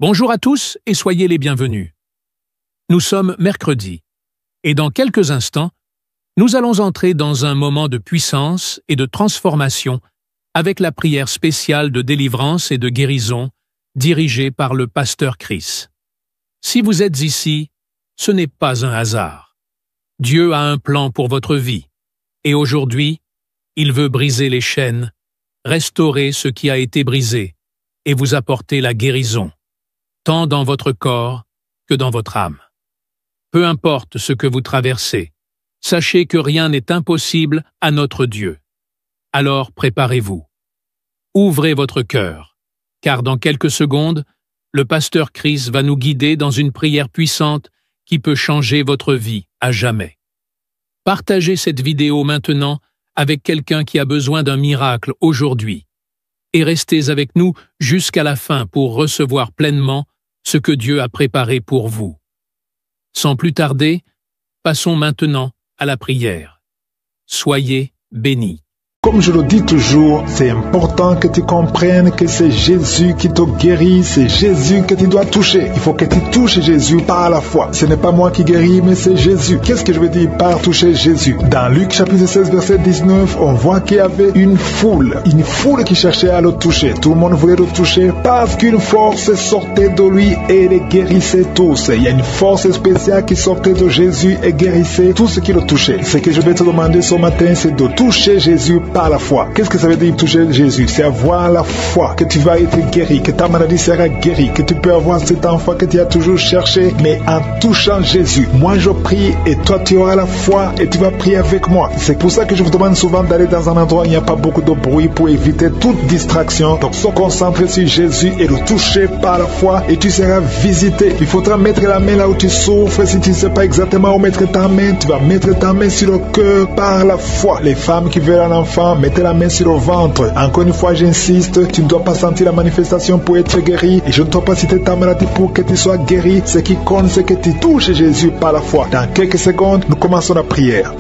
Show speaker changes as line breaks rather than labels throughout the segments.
Bonjour à tous et soyez les bienvenus. Nous sommes mercredi et dans quelques instants, nous allons entrer dans un moment de puissance et de transformation avec la prière spéciale de délivrance et de guérison dirigée par le pasteur Chris. Si vous êtes ici, ce n'est pas un hasard. Dieu a un plan pour votre vie et aujourd'hui, il veut briser les chaînes, restaurer ce qui a été brisé et vous apporter la guérison, tant dans votre corps que dans votre âme. Peu importe ce que vous traversez, sachez que rien n'est impossible à notre Dieu. Alors préparez-vous. Ouvrez votre cœur, car dans quelques secondes, le pasteur Chris va nous guider dans une prière puissante qui peut changer votre vie à jamais. Partagez cette vidéo maintenant avec quelqu'un qui a besoin d'un miracle aujourd'hui, et restez avec nous jusqu'à la fin pour recevoir pleinement ce que Dieu a préparé pour vous. Sans plus tarder, passons maintenant à la prière. Soyez bénis.
Comme je le dis toujours, c'est important que tu comprennes que c'est Jésus qui te guérit, c'est Jésus que tu dois toucher. Il faut que tu touches Jésus par la foi. Ce n'est pas moi qui guéris, mais c'est Jésus. Qu'est-ce que je veux dire par toucher Jésus? Dans Luc chapitre 16, verset 19, on voit qu'il y avait une foule qui cherchait à le toucher. Tout le monde voulait le toucher parce qu'une force sortait de lui et les guérissait tous. Il y a une force spéciale qui sortait de Jésus et guérissait tous ceux qui le touchaient. Ce que je vais te demander ce matin, c'est de toucher Jésus par la foi. Qu'est-ce que ça veut dire toucher Jésus? C'est avoir la foi que tu vas être guéri, que ta maladie sera guérie, que tu peux avoir cet enfant que tu as toujours cherché, mais en touchant Jésus. Moi je prie et toi tu auras la foi et tu vas prier avec moi. C'est pour ça que je vous demande souvent d'aller dans un endroit où il n'y a pas beaucoup de bruit pour éviter toute distraction. Donc se concentrer sur Jésus et le toucher par la foi et tu seras visité. Il faudra mettre la main là où tu souffres. Si tu ne sais pas exactement où mettre ta main, tu vas mettre ta main sur le cœur par la foi. Les femmes qui veulent un enfant, mettez la main sur le ventre. Encore une fois, j'insiste, tu ne dois pas sentir la manifestation pour être guéri. Et je ne dois pas citer ta maladie pour que tu sois guéri. Ce qui compte, c'est que tu touches Jésus par la foi. Dans quelques secondes, nous commençons la prière.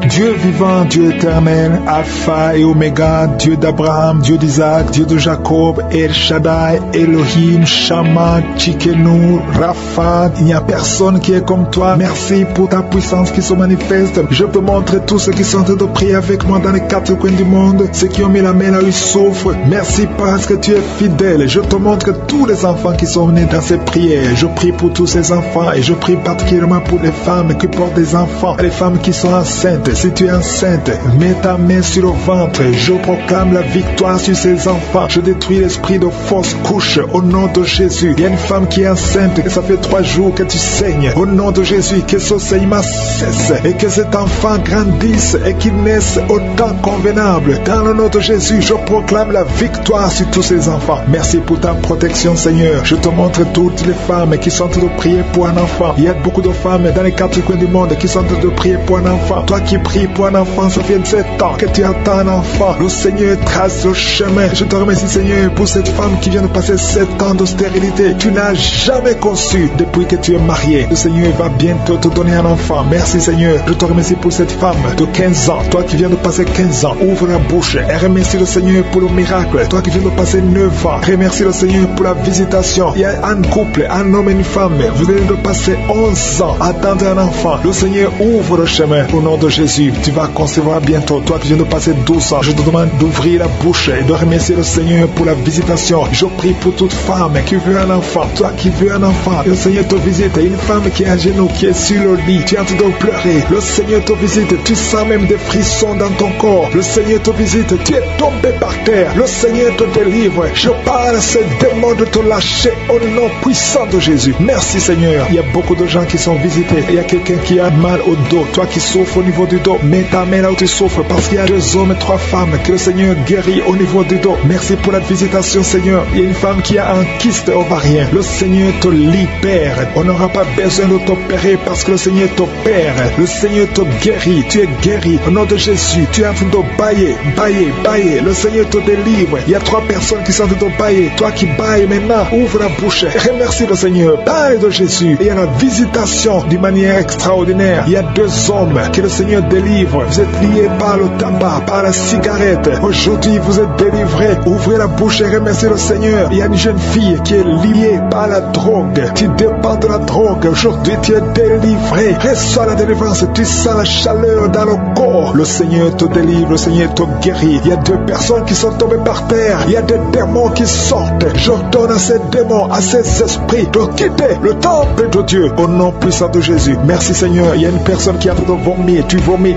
Dieu vivant, Dieu éternel, Alpha et Oméga, Dieu d'Abraham, Dieu d'Isaac, Dieu de Jacob, El Shaddai, Elohim, Shammah, Tsidkenu, Rapha, il n'y a personne qui est comme toi. Merci pour ta puissance qui se manifeste. Je te montre tous ceux qui sont en train de prier avec moi dans les quatre coins du monde, ceux qui ont mis la main là où ils souffrent. Merci parce que tu es fidèle. Je te montre tous les enfants qui sont venus dans ces prières. Je prie pour tous ces enfants et je prie particulièrement pour les femmes qui portent des enfants, les femmes qui sont enceintes. Si tu es enceinte, mets ta main sur le ventre. Je proclame la victoire sur ces enfants. Je détruis l'esprit de fausse couche au nom de Jésus. Il y a une femme qui est enceinte et ça fait 3 jours que tu saignes. Au nom de Jésus, que ce saignement cesse et que cet enfant grandisse et qu'il naisse au temps convenable. Dans le nom de Jésus, je proclame la victoire sur tous ces enfants. Merci pour ta protection, Seigneur. Je te montre toutes les femmes qui sont en train de prier pour un enfant. Il y a beaucoup de femmes dans les 4 coins du monde qui sont en train de prier pour un enfant. Toi qui prie pour un enfant, ça fait 7 ans que tu attends un enfant. Le Seigneur trace le chemin. Je te remercie, Seigneur, pour cette femme qui vient de passer 7 ans de stérilité. Tu n'as jamais conçu depuis que tu es marié. Le Seigneur va bientôt te donner un enfant. Merci, Seigneur. Je te remercie pour cette femme de 15 ans. Toi qui viens de passer 15 ans, ouvre la bouche et remercie le Seigneur pour le miracle. Toi qui viens de passer 9 ans, remercie le Seigneur pour la visitation. Il y a un couple, un homme et une femme. Vous venez de passer 11 ans à attendre un enfant. Le Seigneur ouvre le chemin au nom de Jésus. Tu vas concevoir bientôt. Toi qui viens de passer 12 ans, je te demande d'ouvrir la bouche et de remercier le Seigneur pour la visitation. Je prie pour toute femme qui veut un enfant. Toi qui veux un enfant, le Seigneur te visite. Il y a une femme qui est à genoux, qui est sur le lit. Tu es en train de pleurer. Le Seigneur te visite. Tu sens même des frissons dans ton corps. Le Seigneur te visite. Tu es tombé par terre. Le Seigneur te délivre. Je parle à ce démon de te lâcher au nom puissant de Jésus. Merci, Seigneur. Il y a beaucoup de gens qui sont visités. Il y a quelqu'un qui a mal au dos. Toi qui souffres au niveau du dos, mets ta main là où tu souffres, parce qu'il y a 2 hommes et 3 femmes que le Seigneur guérit au niveau du dos. Merci pour la visitation, Seigneur. Il y a une femme qui a un kyste ovarien. Le Seigneur te libère. On n'aura pas besoin de t'opérer parce que le Seigneur t'opère. Le Seigneur te guérit. Tu es guéri au nom de Jésus. Tu es en train de bailler, bailler, bailler. Le Seigneur te délivre. Il y a 3 personnes qui sont en train de bailler. Toi qui bailles maintenant, ouvre la bouche et remercie le Seigneur. Parle de Jésus. Et il y a la visitation d'une manière extraordinaire. Il y a 2 hommes que le Seigneur délivre délivre. Vous êtes lié par le tabac, par la cigarette. Aujourd'hui, vous êtes délivré. Ouvrez la bouche et remerciez le Seigneur. Il y a une jeune fille qui est liée par la drogue. Tu dépends de la drogue. Aujourd'hui, tu es délivré. Reçois la délivrance. Tu sens la chaleur dans le corps. Le Seigneur te délivre. Le Seigneur te guérit. Il y a 2 personnes qui sont tombées par terre. Il y a des démons qui sortent. J'ordonne à ces démons, à ces esprits de quitter le temple de Dieu au nom puissant de Jésus. Merci Seigneur. Il y a une personne qui a fait de vomir. Tu vomis.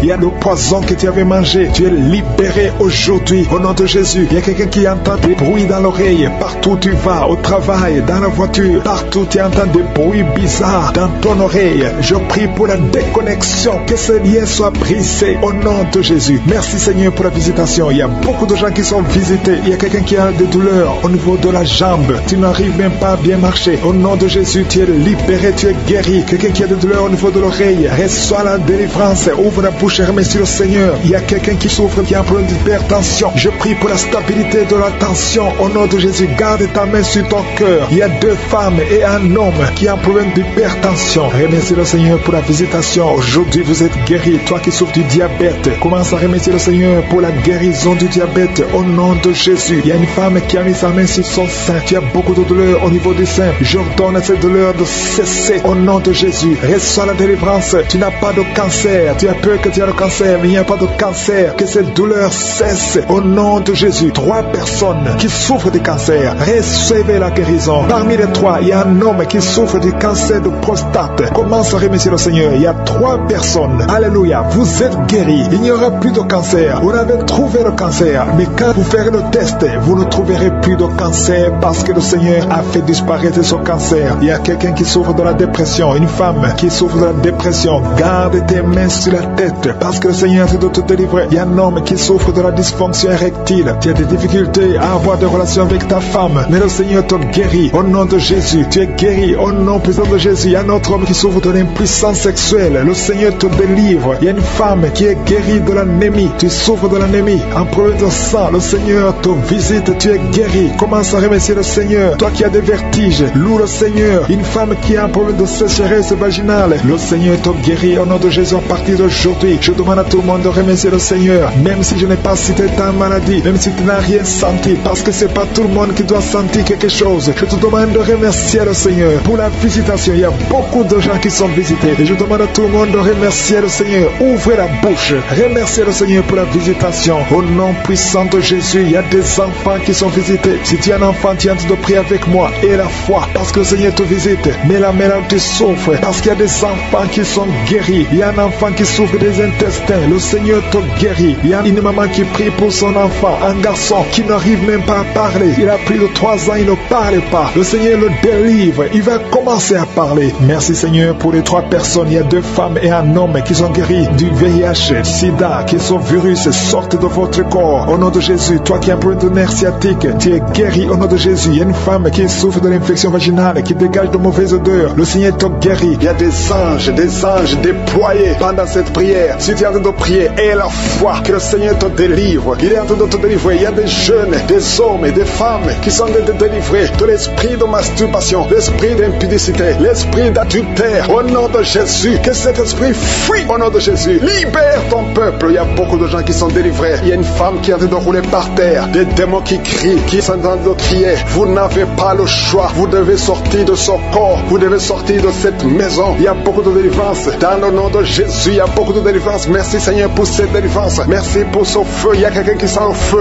Il y a le poison que tu avais mangé. Tu es libéré aujourd'hui au nom de Jésus. Il y a quelqu'un qui entend des bruits dans l'oreille. Partout où tu vas, au travail, dans la voiture, partout tu entends des bruits bizarres dans ton oreille. Je prie pour la déconnexion. Que ce lien soit brisé au nom de Jésus. Merci Seigneur pour la visitation. Il y a beaucoup de gens qui sont visités. Il y a quelqu'un qui a des douleurs au niveau de la jambe. Tu n'arrives même pas à bien marcher. Au nom de Jésus, tu es libéré, tu es guéri. Quelqu'un qui a des douleurs au niveau de l'oreille, reçois la délivrance. Ouvre la bouche et remercie le Seigneur. Il y a quelqu'un qui souffre, qui a un problème d'hypertension. Je prie pour la stabilité de la tension. Au nom de Jésus, garde ta main sur ton cœur. Il y a 2 femmes et un homme qui a un problème d'hypertension. Remercie le Seigneur pour la visitation. Aujourd'hui, vous êtes guéri. Toi qui souffres du diabète, commence à remercier le Seigneur pour la guérison du diabète. Au nom de Jésus, il y a une femme qui a mis sa main sur son sein. Tu as beaucoup de douleurs au niveau du sein. J'ordonne à cette douleur de cesser. Au nom de Jésus, reçois la délivrance. Tu n'as pas de cancer. Tu as peur que tu as le cancer, mais il n'y a pas de cancer. Que cette douleur cesse. Au nom de Jésus, 3 personnes qui souffrent de cancer, recevez la guérison. Parmi les 3, il y a un homme qui souffre du cancer de prostate. Commence à remercier le Seigneur. Il y a 3 personnes. Alléluia. Vous êtes guéris. Il n'y aura plus de cancer. Vous avez trouvé le cancer. Mais quand vous ferez le test, vous ne trouverez plus de cancer parce que le Seigneur a fait disparaître ce cancer. Il y a quelqu'un qui souffre de la dépression. Une femme qui souffre de la dépression. Garde tes mains sur la tête parce que le Seigneur doit te délivrer. Il y a un homme qui souffre de la dysfonction érectile. Tu as des difficultés à avoir des relations avec ta femme, mais le Seigneur te guérit. Au nom de Jésus, tu es guéri. Au nom puissant de Jésus, il y a un autre homme qui souffre de l'impuissance sexuelle. Le Seigneur te délivre. Il y a une femme qui est guérie de l'anémie. Tu souffres de l'anémie, un problème de sang. Le Seigneur te visite. Tu es guéri. Commence à remercier le Seigneur. Toi qui as des vertiges, loue le Seigneur. Une femme qui a un problème de sécheresse vaginale, le Seigneur te guérit. Au nom de Jésus, à partir d'aujourd'hui, je demande à tout le monde de remercier le Seigneur. Même si je n'ai pas cité ta maladie, même si tu n'as rien senti, parce que c'est pas tout le monde qui doit sentir quelque chose. Je te demande de remercier le Seigneur pour la visitation. Il y a beaucoup de gens qui sont visités. Et je demande à tout le monde de remercier le Seigneur. Ouvrez la bouche. Remerciez le Seigneur pour la visitation. Au nom puissant de Jésus, il y a des enfants qui sont visités. Si tu es un enfant, tu es en train de prier avec moi. Et la foi, parce que le Seigneur te visite. Mais la mère te souffre, parce qu'il y a des enfants qui sont guéris. Il y a un enfant qui souffre des intestins. Le Seigneur te guérit. Il y a une maman qui prie pour son enfant. Un garçon qui n'arrive même pas à parler. Il a plus de 3 ans, il ne parle pas. Le Seigneur le délivre. Il va commencer à parler. Merci Seigneur pour les 3 personnes. Il y a 2 femmes et un homme qui sont guéris du VIH, SIDA, qui sont virus. Sortez de votre corps. Au nom de Jésus, toi qui as un problème de nerf sciatique, tu es guéri au nom de Jésus. Il y a une femme qui souffre de l'infection vaginale, qui dégage de mauvaises odeurs. Le Seigneur te guérit. Il y a des anges déployés pendant cette prière. Si tu es en train de prier, aie la foi que le Seigneur te délivre. Il est en train de te délivrer. Il y a des jeunes, des hommes et des femmes qui sont délivrés de l'esprit de masturbation, l'esprit d'impudicité, l'esprit d'adultère. Au nom de Jésus, que cet esprit fuit au nom de Jésus. Libère ton peuple. Il y a beaucoup de gens qui sont délivrés. Il y a une femme qui est en train de rouler par terre. Des démons qui crient, qui sont en train de crier. Vous n'avez pas le choix. Vous devez sortir de son corps. Vous devez sortir de cette maison. Il y a beaucoup de délivrance. Dans le nom de Jésus, il y a beaucoup de délivrance. Merci Seigneur pour cette délivrance. Merci pour ce feu. Il y a quelqu'un qui sent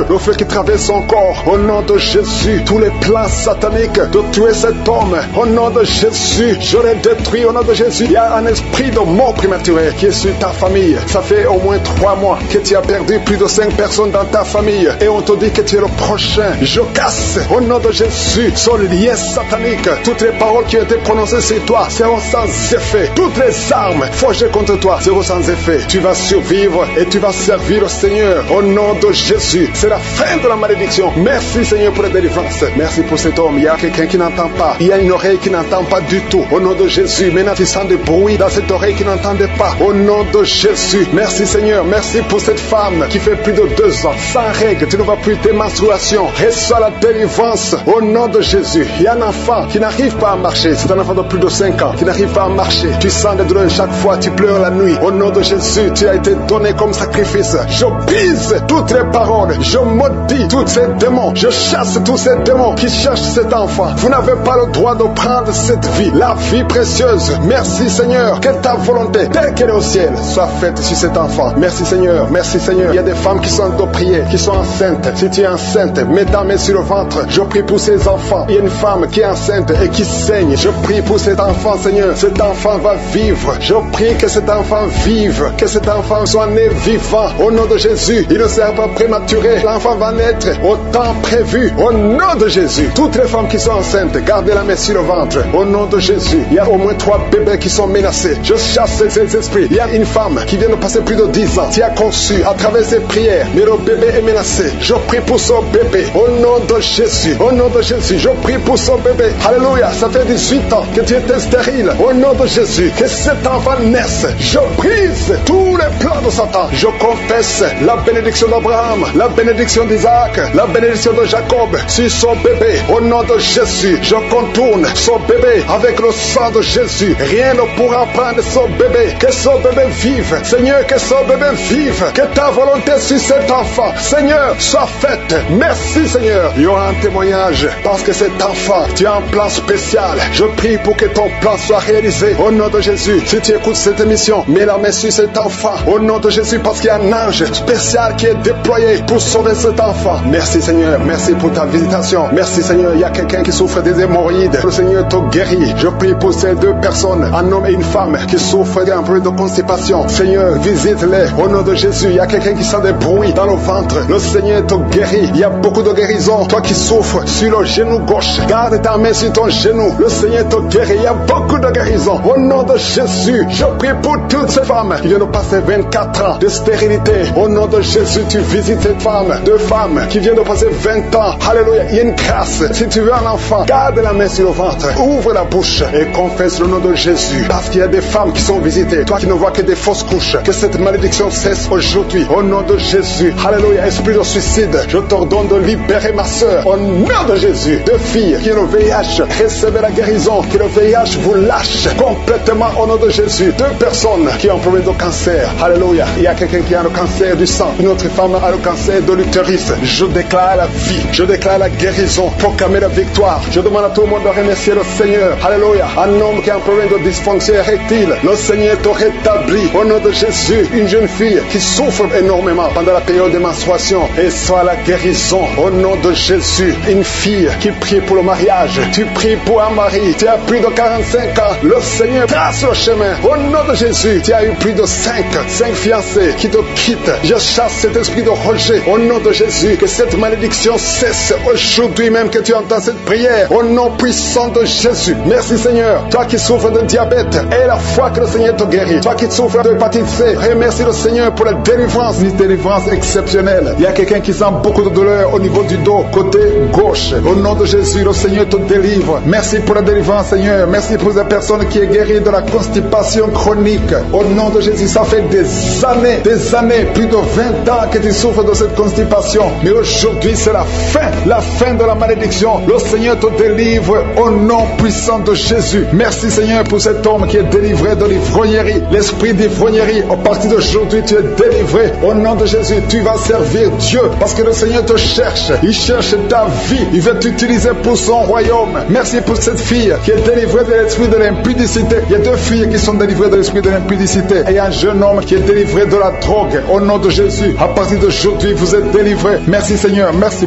le feu qui traverse son corps. Au nom de Jésus, tous les plans sataniques de tuer cet homme. Au nom de Jésus, je les détruis. Au nom de Jésus, il y a un esprit de mort prématurée qui est sur ta famille. Ça fait au moins 3 mois que tu as perdu plus de 5 personnes dans ta famille. Et on te dit que tu es le prochain. Je casse au nom de Jésus ce lien satanique. Toutes les paroles qui ont été prononcées sur toi seront sans effet. Toutes les armes forgées contre toi seront sans effet. Tu vas survivre et tu vas servir le Seigneur. Au nom de Jésus, c'est la fin de la malédiction. Merci Seigneur pour la délivrance. Merci pour cet homme. Il y a quelqu'un qui n'entend pas. Il y a une oreille qui n'entend pas du tout. Au nom de Jésus, maintenant tu sens des bruits dans cette oreille qui n'entendait pas. Au nom de Jésus, merci Seigneur. Merci pour cette femme qui fait plus de 2 ans sans règles. Tu ne vas plus tes menstruations. Reçois la délivrance au nom de Jésus. Il y a un enfant qui n'arrive pas à marcher. C'est un enfant de plus de 5 ans qui n'arrive pas à marcher. Tu sens des douleurs chaque fois. Tu pleures la nuit. Au
nom de Jésus, tu as été donné comme sacrifice. Je brise toutes les paroles. Je maudis tous ces démons. Je chasse tous ces démons qui cherchent cet enfant. Vous n'avez pas le droit de prendre cette vie, la vie précieuse. Merci Seigneur, que ta volonté, telle qu'elle est au ciel, soit faite sur cet enfant. Merci Seigneur, merci Seigneur. Il y a des femmes qui sont de prier, qui sont enceintes. Si tu es enceinte, mets ta main sur le ventre. Je prie pour ces enfants. Il y a une femme qui est enceinte et qui saigne. Je prie pour cet enfant, Seigneur. Cet enfant va vivre. Je prie que cet enfant vive, que cet enfant soit né vivant. Au nom de Jésus, il ne sera pas prématuré. L'enfant va naître au temps prévu. Au nom de Jésus, toutes les femmes qui sont enceintes, gardez la main sur le ventre. Au nom de Jésus, il y a au moins 3 bébés qui sont menacés. Je chasse ces esprits. Il y a une femme qui vient de passer plus de 10 ans, qui a conçu à travers ses prières, mais le bébé est menacé. Je prie pour son bébé. Au nom de Jésus, au nom de Jésus, je prie pour son bébé. Alléluia, ça fait 18 ans que tu étais stérile. Au nom de Jésus, que cet enfant naisse. Je brise tous les plans de Satan. Je confesse la bénédiction d'Abraham, la bénédiction d'Isaac, la bénédiction de Jacob sur son bébé. Au nom de Jésus, je contourne son bébé avec le sang de Jésus. Rien ne pourra prendre son bébé. Que son bébé vive. Seigneur, que son bébé vive. Que ta volonté sur cet enfant, Seigneur, soit faite. Merci Seigneur. Il y aura un témoignage parce que cet enfant, tu as un plan spécial. Je prie pour que ton plan soit réalisé. Au nom de Jésus, si tu écoutes cette émission, mets la main sur cet enfant. Au nom de Jésus, parce qu'il y a un ange spécial qui est déployé pour sauver cet enfant. Merci Seigneur, merci pour ta visitation. Merci Seigneur, il y a quelqu'un qui souffre des hémorroïdes. Le Seigneur te guérit. Je prie pour ces 2 personnes, un homme et une femme qui souffrent d'un problème de constipation. Seigneur, visite-les. Au nom de Jésus, il y a quelqu'un qui sent des bruits dans le ventre. Le Seigneur te guérit. Il y a beaucoup de guérison. Toi qui souffres sur le genou gauche, garde ta main sur ton genou. Le Seigneur te guérit. Il y a beaucoup de guérison. Au nom de Jésus, je prie pour toutes ces femmes qui viennent de passer 24 ans de stérilité. Au nom de Jésus, tu visites cette femme. 2 femmes qui viennent de passer 20 ans. Alléluia. Il y a une grâce. Si tu veux un enfant, garde la main sur le ventre. Ouvre la bouche et confesse le nom de Jésus. Parce qu'il y a des femmes qui sont visitées. Toi qui ne vois que des fausses couches. Que cette malédiction cesse aujourd'hui. Au nom de Jésus. Alléluia. Esprit de suicide, je t'ordonne de libérer ma soeur. Au nom de Jésus. 2 filles qui ont le VIH, recevez la guérison. Que le VIH vous lâche complètement au nom de Jésus. 2 personnes qui ont un problème de cancer. Alléluia. Il y a quelqu'un qui a le cancer du sang. Une autre femme a le cancer de l'utérus. Je déclare la vie. Je déclare la guérison. Proclamer la victoire. Je demande à tout le monde de remercier le Seigneur. Alléluia. Un homme qui a un problème de dysfonction érectile, le Seigneur te rétablit. Au nom de Jésus. Une jeune fille qui souffre énormément pendant la période de menstruation, et soit la guérison. Au nom de Jésus. Une fille qui prie pour le mariage. Tu pries pour un mari. Tu as plus de 45 ans. Le Seigneur trace le chemin. Au nom de Jésus. Tu as eu plus de 5 fiancés qui te quittent. Je chasse cet esprit de rejet. Au nom de Jésus. Que cette malédiction cesse aujourd'hui même que tu entends cette prière. Au nom puissant de Jésus. Merci Seigneur. Toi qui souffres de diabète, et la foi que le Seigneur te guérit. Toi qui souffres de hépatite C, remercie le Seigneur pour la délivrance. Une délivrance exceptionnelle. Il y a quelqu'un qui sent beaucoup de douleur au niveau du dos, côté gauche. Au nom de Jésus, le Seigneur te délivre. Merci pour la délivrance Seigneur. Merci pour la personne qui est guérie de la constipation chronique. Au nom de Jésus, ça fait des années, plus de 20 ans que tu souffres de cette constipation. Mais aujourd'hui, c'est la fin de la malédiction. Le Seigneur te délivre au nom puissant de Jésus. Merci Seigneur pour cet homme qui est délivré de l'ivrognerie. L'esprit d'ivrognerie, à partir d'aujourd'hui, tu es délivré. Au nom de Jésus, tu vas servir Dieu parce que le Seigneur te cherche. Il cherche ta vie. Il veut t'utiliser pour son royaume. Merci pour cette fille qui est délivrée de l'esprit de l'impudicité. Il y a 2 filles qui sont délivrées de l'esprit de l'impudicité. Et un jeune homme qui est délivré de la drogue. Au nom de Jésus, à partir d'aujourd'hui, vous êtes délivrés. Merci Seigneur. Merci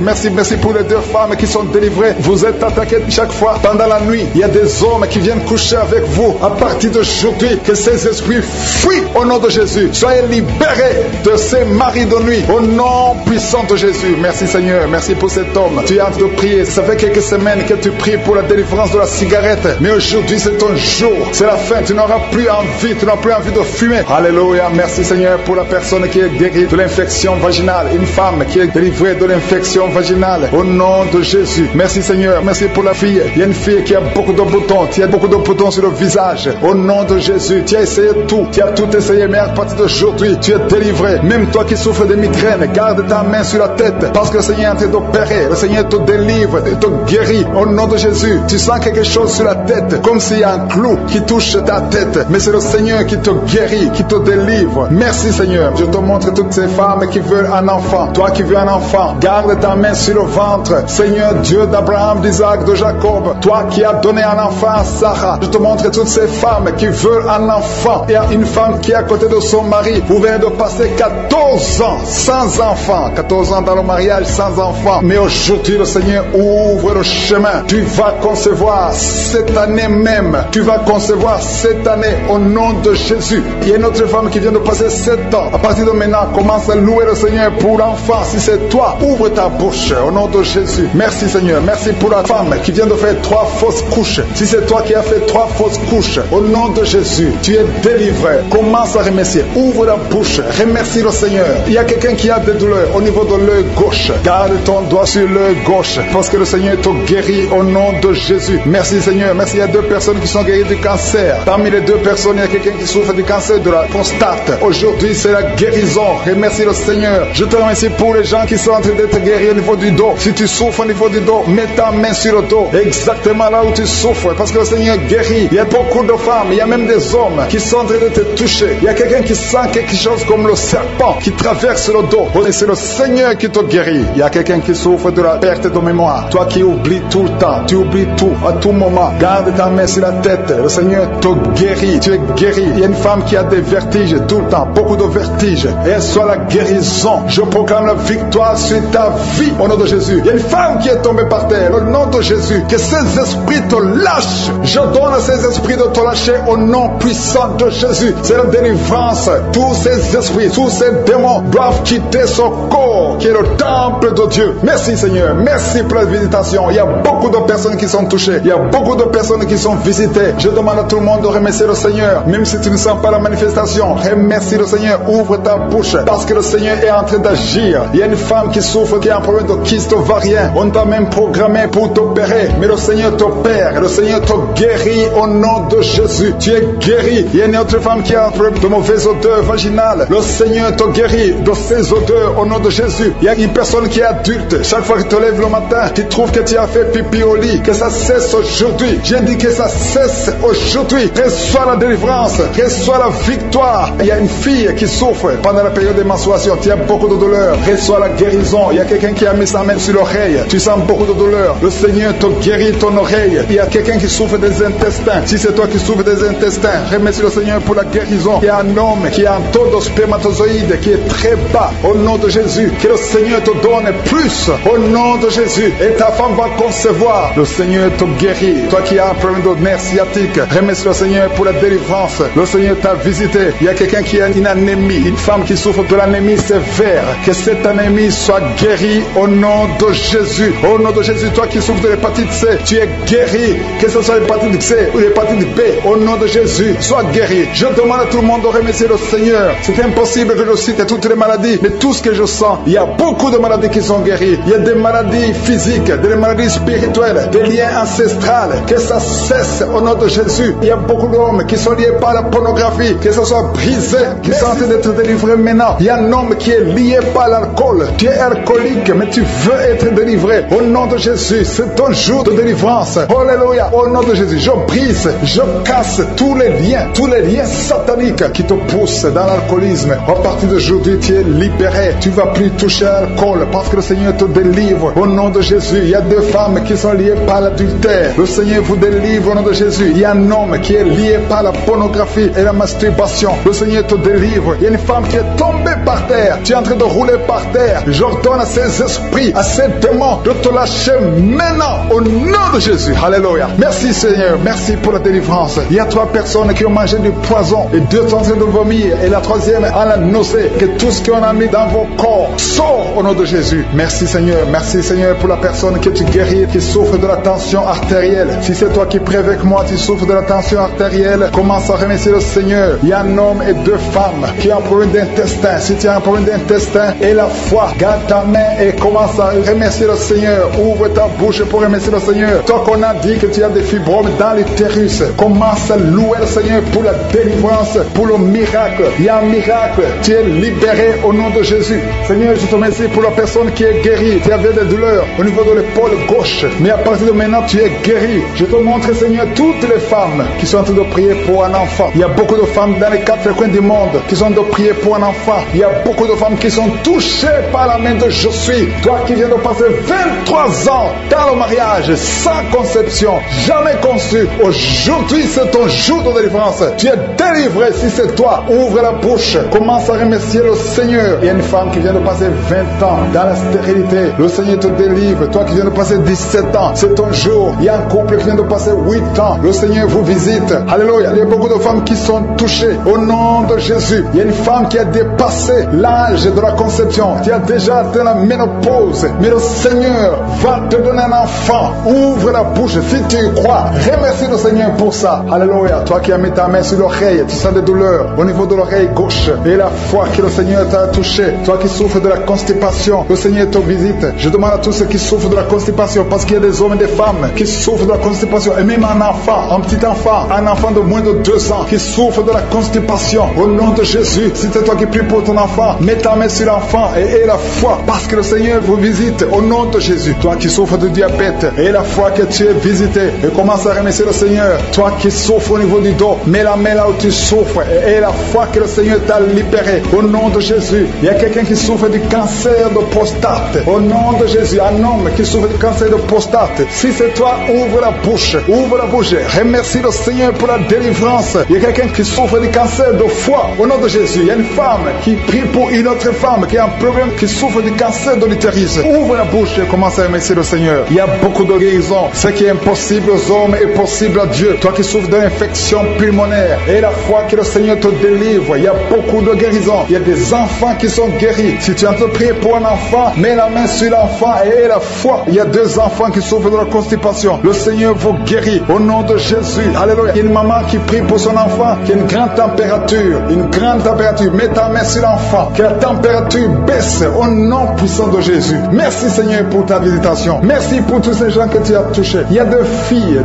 pour les 2 femmes qui sont délivrées. Vous êtes attaquées chaque fois pendant la nuit. Il y a des hommes qui viennent coucher avec vous. À partir d'aujourd'hui, que ces esprits fuient au nom de Jésus. Soyez libérés de ces maris de nuit. Au nom puissant de Jésus. Merci Seigneur. Merci pour cet homme. Tu es en train de prier. Ça fait quelques semaines que tu pries pour la délivrance de la cigarette. Mais aujourd'hui, c'est ton jour. C'est la fin. Tu n'auras plus envie. Tu n'auras plus envie de fumer. Alléluia. Merci Seigneur pour la personne qui est guérie de l'infection vaginale. Une femme qui est délivrée de l'infection vaginale. Au nom de Jésus. Merci Seigneur. Merci pour la fille. Il y a une fille qui a beaucoup de boutons. Tu as beaucoup de boutons sur le visage. Au nom de Jésus. Tu as essayé tout. Tu as tout essayé. Mais à partir d'aujourd'hui, tu es délivré. Même toi qui souffres de migraine, garde ta main sur la tête. Parce que le Seigneur est en train d'opérer. Le Seigneur te délivre, te guérit. Au nom de Jésus. Tu sens quelque chose sur la tête. Comme s'il y a un clou qui touche ta tête. Mais c'est le Seigneur qui te guérit. guérit, qui te délivre. Merci Seigneur. Je te montre toutes ces femmes qui veulent un enfant. Toi qui veux un enfant, garde ta main sur le ventre. Seigneur Dieu d'Abraham, d'Isaac, de Jacob, toi qui as donné un enfant à Sarah, je te montre toutes ces femmes qui veulent un enfant. Il y a une femme qui est à côté de son mari. Vous venez de passer 14 ans sans enfant. 14 ans dans le mariage sans enfant. Mais aujourd'hui, le Seigneur ouvre le chemin. Tu vas concevoir cette année même. Tu vas concevoir cette année au nom de Jésus. Il y a une autre femme qui vient de passer 7 ans. À partir de maintenant, commence à louer le Seigneur pour l'enfant. Si c'est toi, ouvre ta bouche au nom de Jésus. Merci Seigneur. Merci pour la femme qui vient de faire 3 fausses couches. Si c'est toi qui as fait 3 fausses couches, au nom de Jésus, tu es délivré. Commence à remercier. Ouvre la bouche. Remercie le Seigneur. Il y a quelqu'un qui a des douleurs au niveau de l'œil gauche. Garde ton doigt sur l'œil gauche parce que le Seigneur te guérit au nom de Jésus. Merci Seigneur. Merci. Il y a 2 personnes qui sont guéries du cancer. Parmi les 2 personnes, il y a quelqu'un qui souffre du cancer de la prostate. Aujourd'hui, c'est la guérison. Remercie le Seigneur. Je te remercie pour les gens qui sont en train d'être guéris au niveau du dos. Si tu souffres au niveau du dos, mets ta main sur le dos. Exactement là où tu souffres. Parce que le Seigneur guérit. Il y a beaucoup de femmes, il y a même des hommes qui sont en train de te toucher. Il y a quelqu'un qui sent quelque chose comme le serpent qui traverse le dos. Et c'est le Seigneur qui te guérit. Il y a quelqu'un qui souffre de la perte de mémoire. Toi qui oublies tout le temps, tu oublies tout à tout moment. Garde ta main sur la tête. Le Seigneur te guérit. Tu es guéri. Il y a une femme qui a des vertiges tout le temps, beaucoup de vertiges. Et elle soit la guérison. Je proclame la victoire sur ta vie au nom de Jésus. Il y a une femme qui est tombée par terre au nom de Jésus. Que ces esprits te lâchent. Je donne à ces esprits de te lâcher au nom puissant de Jésus. C'est la délivrance. Tous ces esprits, tous ces démons doivent quitter son corps qui est le temple de Dieu. Merci Seigneur. Merci pour la visitation. Il y a beaucoup de personnes qui sont touchées. Il y a beaucoup de personnes qui sont visitées. Je demande à tout le monde de remercier le Seigneur. Même si tu ne sens pas la manifestation, remercie le Seigneur. Ouvre ta bouche parce que le Seigneur est en train d'agir. Il y a une femme qui souffre, qui a un problème de kyste ovarien. On t'a même programmé pour t'opérer. Mais le Seigneur t'opère. Le Seigneur te guérit au nom de Jésus. Tu es guéri. Il y a une autre femme qui a un problème de mauvaise odeur vaginale. Le Seigneur te guérit de ces odeurs au nom de Jésus. Il y a une personne qui est adulte. Chaque fois que tu te lèves le matin, tu trouves que tu as fait pipi au lit. Que ça cesse aujourd'hui. J'ai dit que ça cesse aujourd'hui. Reçois la délivrance. Reçois la victoire. Il y a une fille qui souffre pendant la période de menstruation. Tu as beaucoup de douleur. Reçois la guérison. Il y a quelqu'un qui a mis sa main sur l'oreille. Tu sens beaucoup de douleur. Le Seigneur te guérit ton oreille. Il y a quelqu'un qui souffre des intestins. Si c'est toi qui souffres des intestins, remercie le Seigneur pour la guérison. Il y a un homme qui a un taux de spermatozoïdes qui est très bas. Au nom de Jésus, que le Seigneur te donne plus. Au nom de Jésus. Et ta femme va concevoir. Le Seigneur te guérit. Toi qui as un problème de nerf sciatique, remercie le Seigneur pour la délivrance. Le Seigneur t'a visité. Il y a quelqu'un qui a une anémie, une femme qui souffre de l'anémie sévère. Que cette anémie soit guérie au nom de Jésus. Au nom de Jésus, toi qui souffres de l'hépatite C, tu es guéri. Que ce soit l'hépatite C ou l'hépatite B, au nom de Jésus, sois guéri. Je demande à tout le monde de remercier le Seigneur. C'est impossible que je cite toutes les maladies, mais tout ce que je sens, il y a beaucoup de maladies qui sont guéries. Il y a des maladies physiques, des maladies spirituelles, des liens ancestrales. Que ça cesse au nom de Jésus. Il y a beaucoup d'hommes qui sont liés par la pornographie, que ce soit brisé, qui sont en train d'être délivrés maintenant. Il y a un homme qui est lié par l'alcool. Tu es alcoolique, mais tu veux être délivré. Au nom de Jésus, c'est ton jour de délivrance. Alléluia. Au nom de Jésus, je brise, je casse tous les liens sataniques qui te poussent dans l'alcoolisme. À partir d'aujourd'hui, tu es libéré. Tu ne vas plus toucher à l'alcool parce que le Seigneur te délivre. Au nom de Jésus, il y a 2 femmes qui sont liées par l'adultère. Le Seigneur vous délivre au nom de Jésus. Il y a un homme qui est lié par la pornographie et la masturbation. Le Seigneur te délivre. Il y a une femme qui est tombée par terre. Tu es en train de rouler par terre. J'ordonne à ces esprits, à ces démons de te lâcher maintenant au nom de Jésus. Alléluia. Merci Seigneur. Merci pour la délivrance. Il y a 3 personnes qui ont mangé du poison et 2 sont en train de vomir et la 3e a la nausée. Que tout ce qu'on a mis dans vos corps sort au nom de Jésus. Merci Seigneur. Merci Seigneur pour la personne que tu guéris qui souffre de la tension artérielle. Si c'est toi qui prie avec moi, tu souffres de la tension artérielle, commence à remercier le Seigneur. Il y a un homme et 2 femmes qui ont un problème d'intestin. Si tu as un problème d'intestin et la foi, garde ta main et commence à remercier le Seigneur. Ouvre ta bouche pour remercier le Seigneur. Toi qu'on a dit que tu as des fibromes dans l'utérus, commence à louer le Seigneur pour la délivrance, pour le miracle. Il y a un miracle. Tu es libéré au nom de Jésus. Seigneur, je te remercie pour la personne qui est guérie. Tu avais des douleurs au niveau de l'épaule gauche, mais à partir de maintenant, tu es guéri. Je te montre, Seigneur, toutes les femmes qui sont en train de prier pour un enfant. Il y a beaucoup de femmes dans les 4 coins du monde qui ont de prier pour un enfant. Il y a beaucoup de femmes qui sont touchées par la main de Je suis. Toi qui viens de passer 23 ans dans le mariage sans conception, jamais conçu. Aujourd'hui, c'est ton jour de délivrance. Tu es délivré si c'est toi. Ouvre la bouche. Commence à remercier le Seigneur. Il y a une femme qui vient de passer 20 ans dans la stérilité. Le Seigneur te délivre. Toi qui viens de passer 17 ans, c'est ton jour. Il y a un couple qui vient de passer 8 ans. Le Seigneur vous visite. Alléluia. Il y a beaucoup de femmes qui sont touchées au nom de Jésus. Il y a une femme qui a dépassé l'âge de la conception. Tu as déjà atteint la ménopause. Mais le Seigneur va te donner un enfant. Ouvre la bouche si tu y crois. Remercie le Seigneur pour ça. Alléluia. Toi qui as mis ta main sur l'oreille, tu sens des douleurs au niveau de l'oreille gauche. Et la foi que le Seigneur t'a touché. Toi qui souffres de la constipation, le Seigneur te visite. Je demande à tous ceux qui souffrent de la constipation, parce qu'il y a des hommes et des femmes qui souffrent de la constipation. Et même un enfant, un petit enfant, un enfant de moins de 2 ans qui souffre de la constipation. Au nom de Jésus, si c'est toi qui pries pour ton enfant, mets ta main sur l'enfant et aie la foi, parce que le Seigneur vous visite. Au nom de Jésus, toi qui souffres de diabète, aie la foi que tu es visité et commence à remercier le Seigneur. Toi qui souffres au niveau du dos, mets la main là où tu souffres et aie la foi que le Seigneur t'a libéré. Au nom de Jésus, il y a quelqu'un qui souffre du cancer de prostate. Au nom de Jésus, un homme qui souffre du cancer de prostate. Si c'est toi, ouvre la bouche. Ouvre la bouche. Remercie le Seigneur pour la délivrance. Il y a quelqu'un qui souffre du cancer de foie. Au nom de Jésus, il y a une femme qui prie pour une autre femme qui a un problème, qui souffre du cancer de l'utérus. Ouvre la bouche et commence à remercier le Seigneur. Il y a beaucoup de guérisons. Ce qui est impossible aux hommes est possible à Dieu. Toi qui souffres d'une infection pulmonaire, et la foi que le Seigneur te délivre. Il y a beaucoup de guérisons. Il y a des enfants qui sont guéris. Si tu es en train de prier pour un enfant, mets la main sur l'enfant et aie la foi. Il y a 2 enfants qui souffrent de la constipation. Le Seigneur vous guérit au nom de Jésus. Alléluia. Il y a une maman qui prie pour son enfant qui a une grande température. Une grande température. Mets ta main sur l'enfant. Que la température baisse au nom puissant de Jésus. Merci Seigneur pour ta visitation. Merci pour tous ces gens que tu as touchés. Il y a 2 filles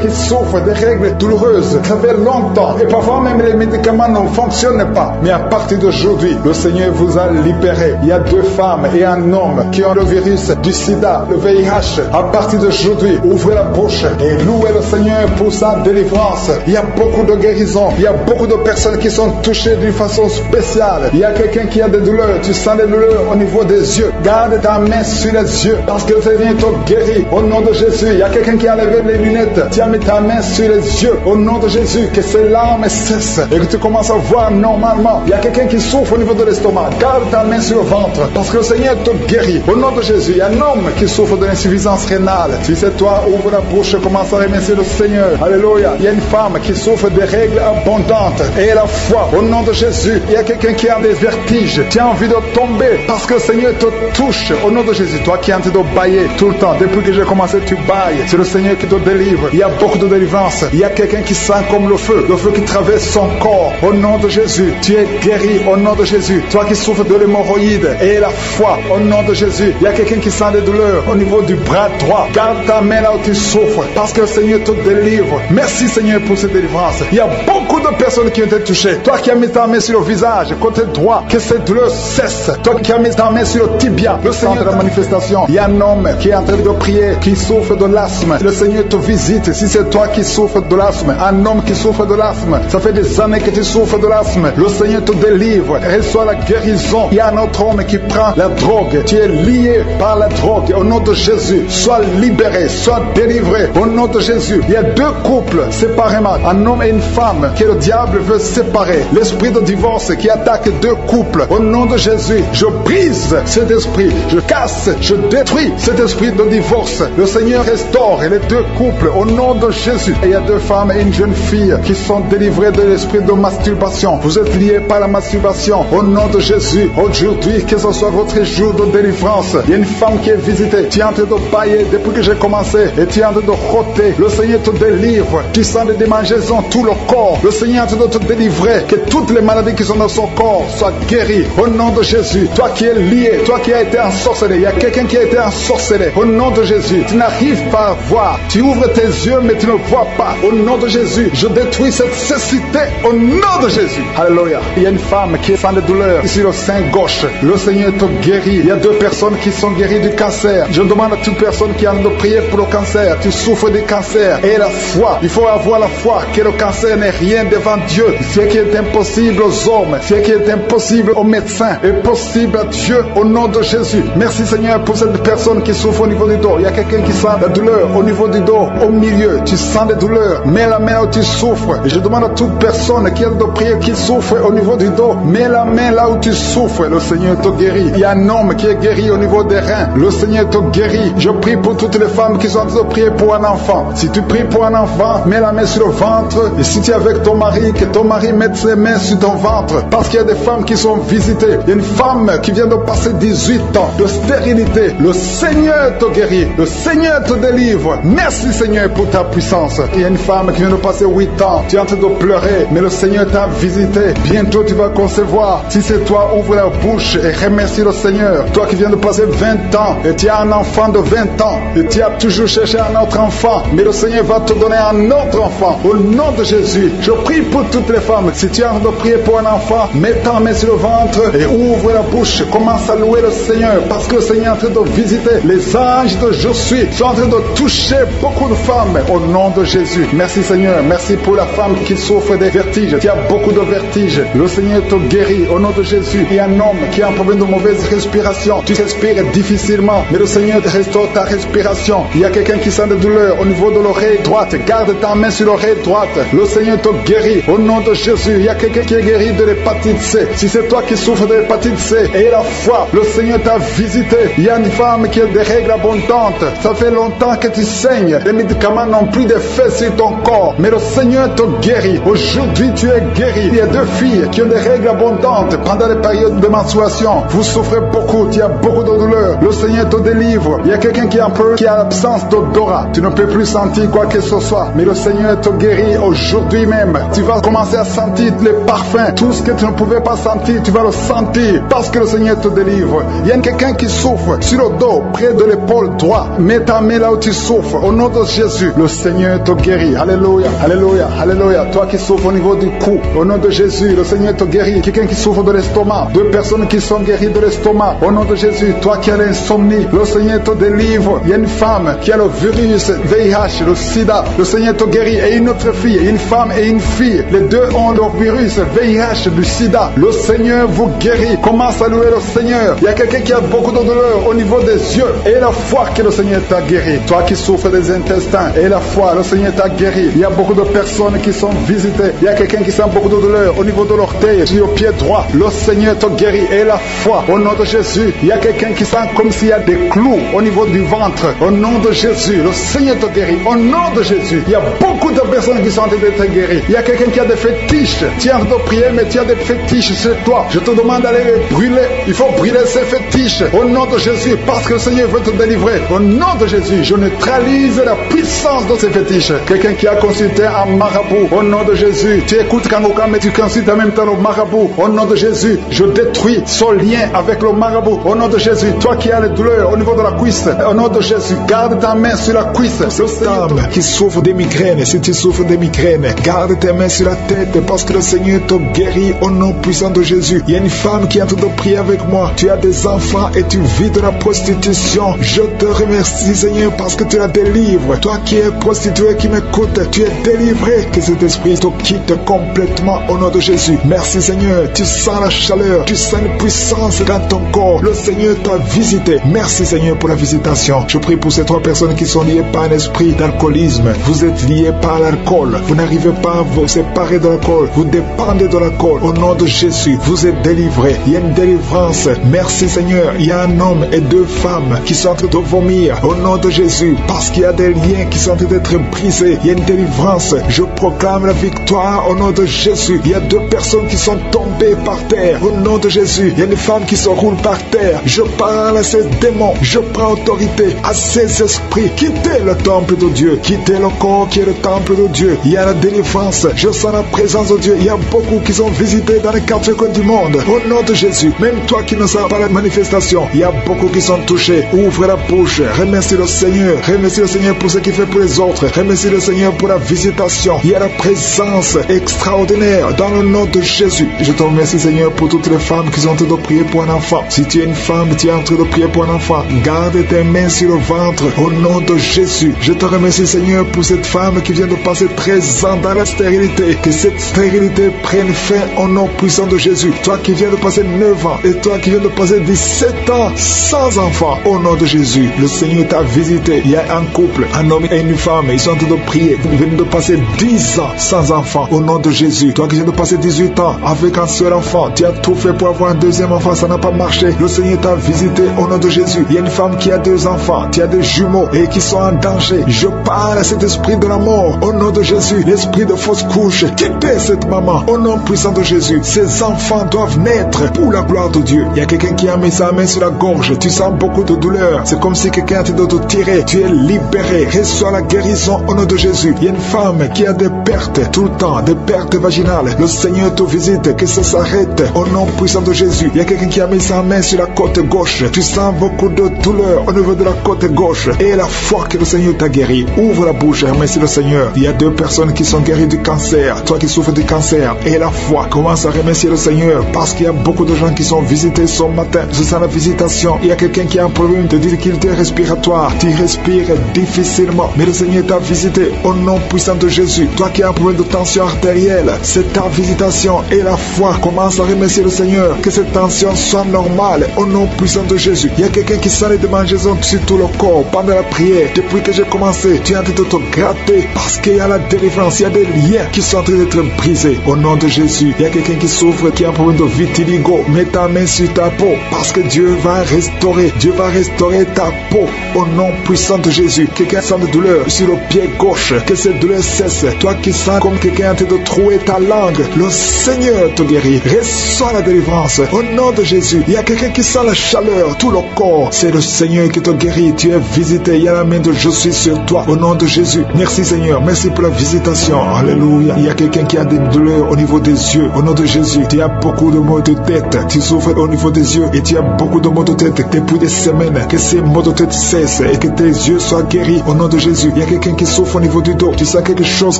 qui souffrent des règles douloureuses. Ça fait longtemps. Et parfois même les médicaments ne fonctionnent pas. Mais à partir d'aujourd'hui, le Seigneur vous a libéré. Il y a 2 femmes et un homme qui ont le virus du sida, le VIH. À partir d'aujourd'hui, ouvrez la bouche et louez le Seigneur pour sa délivrance. Il y a beaucoup de guérisons. Il y a beaucoup de personnes qui sont touchées d'une façon spéciale. Il y a quelqu'un qui a des douleurs. Tu sens des douleurs au niveau des yeux. Garde ta main sur les yeux parce que le Seigneur te guérit. Au nom de Jésus, il y a quelqu'un qui a levé les lunettes. Tu as mis ta main sur les yeux. Au nom de Jésus, que ces larmes cessent et que tu commences à voir normalement. Il y a quelqu'un qui souffre au niveau de l'estomac. Garde ta main sur le ventre parce que le Seigneur te guérit. Au nom de Jésus, il y a un homme qui souffre de l'insuffisance rénale. Si c'est toi, ouvre la bouche et commence à remercier le Seigneur. Alléluia. Il y a une femme qui souffre des règles abondantes et la foi. Au nom de Jésus, il y a quelqu'un qui a des vertiges. Tu as envie de tomber parce que le Seigneur te touche. Au nom de Jésus, toi qui es en train de bailler tout le temps. Depuis que j'ai commencé, tu bailles. C'est le Seigneur qui te délivre. Il y a beaucoup de délivrance. Il y a quelqu'un qui sent comme le feu qui traverse son corps. Au nom de Jésus, tu es guéri. Au nom de Jésus, toi qui souffres de l'hémorroïde et la foi. Au nom de Jésus, il y a quelqu'un qui sent des douleurs au niveau du bras droit. Garde ta main là où tu souffres parce que le Seigneur te délivre. Merci Seigneur pour cette délivrance. Il y a beaucoup de personnes qui ont été touchées. Toi qui as mis ta main sur le visage, côté droit, que cette douleur cesse. Toi qui as mis ta main sur le tibia, le Seigneur de la manifestation. Il y a un homme qui est en train de prier, qui souffre de l'asthme. Le Seigneur te visite. Si c'est toi qui souffres de l'asthme, un homme qui souffre de l'asthme, ça fait des années que tu souffres de l'asthme. Le Seigneur te délivre. Reçois la guérison. Il y a un autre homme qui prend la drogue. Tu es lié par la drogue. Au nom de Jésus, sois libéré, sois délivré. Au nom de Jésus, il y a 2 couples séparément, un homme et une femme que le diable veut séparer. L'esprit de divorce qui attaque 2 couples. Au nom de Jésus, je brise cet esprit. Je casse, je détruis cet esprit de divorce. Le Seigneur restaure les 2 couples au nom de Jésus. Et il y a 2 femmes et une jeune fille qui sont délivrées de l'esprit de masturbation. Vous êtes liés par la masturbation. Au nom de Jésus, aujourd'hui, que ce soit votre jour de délivrance. Il y a une femme qui est visitée. Tu es en train de bailler depuis que j'ai commencé. Et tu es en train de roter. Le Seigneur te délivre. Tu sens des démangeaisons tout le corps. Le Seigneur est en train de te délivrer. Que toutes les maladies qui sont dans son corps soient guéries. Au nom de Jésus. Toi qui es lié, toi qui as été ensorcelé. Il y a quelqu'un qui a été ensorcelé. Au nom de Jésus. Tu n'arrives pas à voir. Tu ouvres tes yeux mais tu ne vois pas. Au nom de Jésus. Je détruis cette cécité. Au nom de Jésus. Alléluia. Il y a une femme qui sent des douleurs sur le sein gauche. Le Seigneur te guérit. Il y a 2 personnes qui sont guéries du cancer. Je demande à toute personne qui a envie de prier pour le cancer. Tu souffres du cancer. Et la foi. Il faut avoir la foi que le cancer n'est rien de devant Dieu. Ce qui est impossible aux hommes, ce qui est impossible aux médecins, est possible à Dieu au nom de Jésus. Merci Seigneur pour cette personne qui souffre au niveau du dos. Il y a quelqu'un qui sent la douleur au niveau du dos, au milieu. Tu sens des douleurs. Mets la main où tu souffres. Et je demande à toute personne qui a de prier, qui souffre au niveau du dos, mets la main là où tu souffres. Le Seigneur te guérit. Il y a un homme qui est guéri au niveau des reins. Le Seigneur te guérit. Je prie pour toutes les femmes qui sont en train de prier pour un enfant. Si tu pries pour un enfant, mets la main sur le ventre. Et si tu es avec ton mari, que ton mari mette ses mains sur ton ventre. Parce qu'il y a des femmes qui sont visitées. Il y a une femme qui vient de passer 18 ans de stérilité. Le Seigneur te guérit. Le Seigneur te délivre. Merci Seigneur pour ta puissance. Il y a une femme qui vient de passer 8 ans. Tu es en train de pleurer, mais le Seigneur t'a visité. Bientôt tu vas concevoir. Si c'est toi, ouvre la bouche et remercie le Seigneur. Toi qui viens de passer 20 ans et tu as un enfant de 20 ans et tu as toujours cherché un autre enfant, mais le Seigneur va te donner un autre enfant. Au nom de Jésus, je prie pour toutes les femmes. Si tu es en train de prier pour un enfant, mets ta main sur le ventre et ouvre la bouche. Commence à louer le Seigneur parce que le Seigneur est en train de visiter. Les anges de Je suis sont en train de toucher beaucoup de femmes au nom de Jésus. Merci Seigneur. Merci pour la femme qui souffre des vertiges. Tu as beaucoup de vertiges. Le Seigneur te guérit au nom de Jésus. Il y a un homme qui a un problème de mauvaise respiration. Tu respires difficilement, mais le Seigneur te restaure ta respiration. Il y a quelqu'un qui sent des douleurs au niveau de l'oreille droite. Garde ta main sur l'oreille droite. Le Seigneur te guérit au nom de Jésus. Il y a quelqu'un qui est guéri de l'hépatite C. Si c'est toi qui souffres de l'hépatite C et la foi, le Seigneur t'a visité. Il y a une femme qui a des règles abondantes. Ça fait longtemps que tu saignes. Les médicaments n'ont plus d'effet sur ton corps, mais le Seigneur te guérit. Aujourd'hui, tu es guéri. Il y a 2 filles qui ont des règles abondantes pendant les périodes de menstruation. Vous souffrez beaucoup, tu as beaucoup de douleurs. Le Seigneur te délivre. Il y a quelqu'un qui a l'absence d'odorat. Tu ne peux plus sentir quoi que ce soit, mais le Seigneur te guérit aujourd'hui même. Tu vas commencer à sentir les parfums. Tout ce que tu ne pouvais pas sentir, tu vas le sentir parce que le Seigneur te délivre. Il y a quelqu'un qui souffre sur le dos, près de l'épaule droite. Mets ta main là où tu souffres. Au nom de Jésus, le Seigneur te guérit. Alléluia, alléluia, alléluia. Toi qui souffres au niveau du cou, au nom de Jésus, le Seigneur te guérit. Quelqu'un qui souffre de l'estomac, 2 personnes qui sont guéries de l'estomac, au nom de Jésus. Toi qui as l'insomnie, le Seigneur te délivre. Il y a une femme qui a le virus VIH, le sida, le Seigneur te guérit. Et une autre fille, une femme et une fille, les 2 ont le virus VIH du sida. Le Seigneur vous guérit. Commence à louer le Seigneur. Il y a quelqu'un qui a beaucoup de douleur au niveau des yeux et la foi que le Seigneur t'a guéri. Toi qui souffres des intestins et la foi, le Seigneur t'a guéri. Il y a beaucoup de personnes qui sont visitées. Il y a quelqu'un qui sent beaucoup de douleur au niveau de l'orteil, sur le pied droit. Le Seigneur te guérit et la foi au nom de Jésus. Il y a quelqu'un qui sent comme s'il y a des clous au niveau du ventre. Au nom de Jésus, le Seigneur te guérit. Au nom de Jésus, il y a beaucoup de personnes qui sont en train d'être guéries. Il y a quelqu'un qui a des fétiches. Tu es en train de prier, mais tu as des fétiches chez toi. Je te demande d'aller les brûler. Il faut brûler ces fétiches au nom de Jésus parce que le Seigneur veut te délivrer. Au nom de Jésus, je neutralise la puissance de ces fétiches. Quelqu'un qui a consulté un marabout, au nom de Jésus, tu écoutes Kangoka, mais tu consultes en même temps le marabout. Au nom de Jésus, je détruis son lien avec le marabout. Au nom de Jésus, toi qui as les douleurs au niveau de la cuisse, au nom de Jésus, garde ta main sur la cuisse.
Femme qui souffre de migraines, si tu souffres de migraines, garde tes mains sur la tête parce que le Seigneur te guérit au nom puissant de Jésus. Il y a une femme qui est en train de prier avec moi. Tu as des enfants et tu vis de la prostitution. Je te remercie Seigneur parce que tu la délivres. Toi qui es prostituée, qui m'écoute, tu es délivré. Que cet esprit te quitte complètement au nom de Jésus. Merci Seigneur. Tu sens la chaleur, tu sens une puissance dans ton corps. Le Seigneur t'a visité. Merci Seigneur pour la visitation. Je prie pour ces 3 personnes qui sont liées par un esprit d'alcoolisme. Vous êtes liés par l'alcool. Vous n'arrivez pas à vous séparer de l'alcool. Vous dépendez de l'alcool. Au nom de Jésus, vous êtes délivrés. Il y a une délivrance. Merci Seigneur. Il y a un homme et 2 femmes qui sont en train de vomir. Au nom de Jésus, parce qu'il y a des liens qui sont en train d'être brisés. Il y a une délivrance. Je proclame la victoire au nom de Jésus. Il y a 2 personnes qui sont tombées par terre. Au nom de Jésus, il y a une femme qui se roule par terre. Je parle à ces démons. Je prends autorité à ces esprits. Quittez le temple de Dieu. Quittez le corps qui est le temple de Dieu. Il y a la délivrance. Je sens la présence de Dieu. Il y a beaucoup qui sont visités dans les 4 coins du monde. Au nom de Jésus, même toi qui ne sens pas la manifestation, il y a beaucoup qui sont touchés. Ouvre la bouche. Remercie le Seigneur. Remercie le Seigneur pour ce qu'il fait pour les autres. Remercie le Seigneur pour la visitation. Il y a la présence extraordinaire dans le nom de Jésus. Je te remercie Seigneur pour toutes les femmes qui sont en train de prier pour un enfant. Si tu es une femme, tu es en train de prier pour un enfant, garde tes mains sur le ventre au nom de Jésus. Je te remercie Seigneur pour cette femme qui vient de passer 13 ans dans la stérilité. stérilité, que cette stérilité prenne fin au nom puissant de Jésus. Toi qui viens de passer 9 ans et toi qui viens de passer 17 ans sans enfant, au nom de Jésus, le Seigneur t'a visité. Il y a un couple, un homme et une femme, ils sont en train de prier. Ils viennent de passer 10 ans sans enfant, au nom de Jésus. Toi qui viens de passer 18 ans avec un seul enfant, tu as tout fait pour avoir un deuxième enfant, ça n'a pas marché. Le Seigneur t'a visité au nom de Jésus. Il y a une femme qui a 2 enfants, tu as des jumeaux et qui sont en danger. Je parle à cet esprit de la mort au nom de Jésus. L'esprit de fausse couche, quittez cette maman au nom puissant de Jésus. Ces enfants doivent naître pour la gloire de Dieu. Il y a quelqu'un qui a mis sa main sur la gorge, tu sens beaucoup de douleur. C'est comme si quelqu'un était de te tirer. Tu es libéré. Reçois la guérison au nom de Jésus. Il y a une femme qui a des pertes tout le temps, des pertes vaginales. Le Seigneur te visite, que ça s'arrête au nom puissant de Jésus. Il y a quelqu'un qui a mis sa main sur la côte gauche. Tu sens beaucoup de douleur au niveau de la côte gauche. Et la foi que le Seigneur t'a guéri. Ouvre la bouche et remercie le Seigneur. Il y a 2 personnes qui sont guéries du cancer. Toi qui souffres du cancer et la foi, commence à remercier le Seigneur parce qu'il y a beaucoup de gens qui sont visités ce matin. Je sens la visitation. Il y a quelqu'un qui a un problème de difficulté respiratoire. Tu respires difficilement, mais le Seigneur t'a visité au nom puissant de Jésus. Toi qui as un problème de tension artérielle, c'est ta visitation et la foi. Commence à remercier le Seigneur. Que cette tension soit normale au nom puissant de Jésus. Il y a quelqu'un qui sent les démangeaisons sur tout le corps pendant la prière. Depuis que j'ai commencé, tu es en train de te gratter parce qu'il y a la délivrance. Il y a des liens qui sont en train d'être brisés au nom de Jésus. Il y a quelqu'un qui souffre, qui a un problème de vitiligo. Mets ta main sur ta peau parce que Dieu va restaurer. Dieu va restaurer ta peau au nom puissant de Jésus. Quelqu'un sent de douleur sur le pied gauche, que cette douleur cesse. Toi qui sens comme quelqu'un en train de trouer ta langue, le Seigneur te guérit. Reçois la délivrance au nom de Jésus. Il y a quelqu'un qui sent la chaleur, tout le corps. C'est le Seigneur qui te guérit. Tu es visité. Il y a la main de je suis sur toi au nom de Jésus. Merci Seigneur. Merci pour la visitation. Alléluia. Il y a quelqu'un qui a des douleurs au niveau des yeux. Au nom de Jésus. Tu as beaucoup de maux de tête. Tu souffres au niveau des yeux et tu as beaucoup de maux de tête depuis des semaines. Que ces maux de tête cessent et que tes yeux soient guéris au nom de Jésus. Il y a quelqu'un qui souffre au niveau du dos. Tu sens quelque chose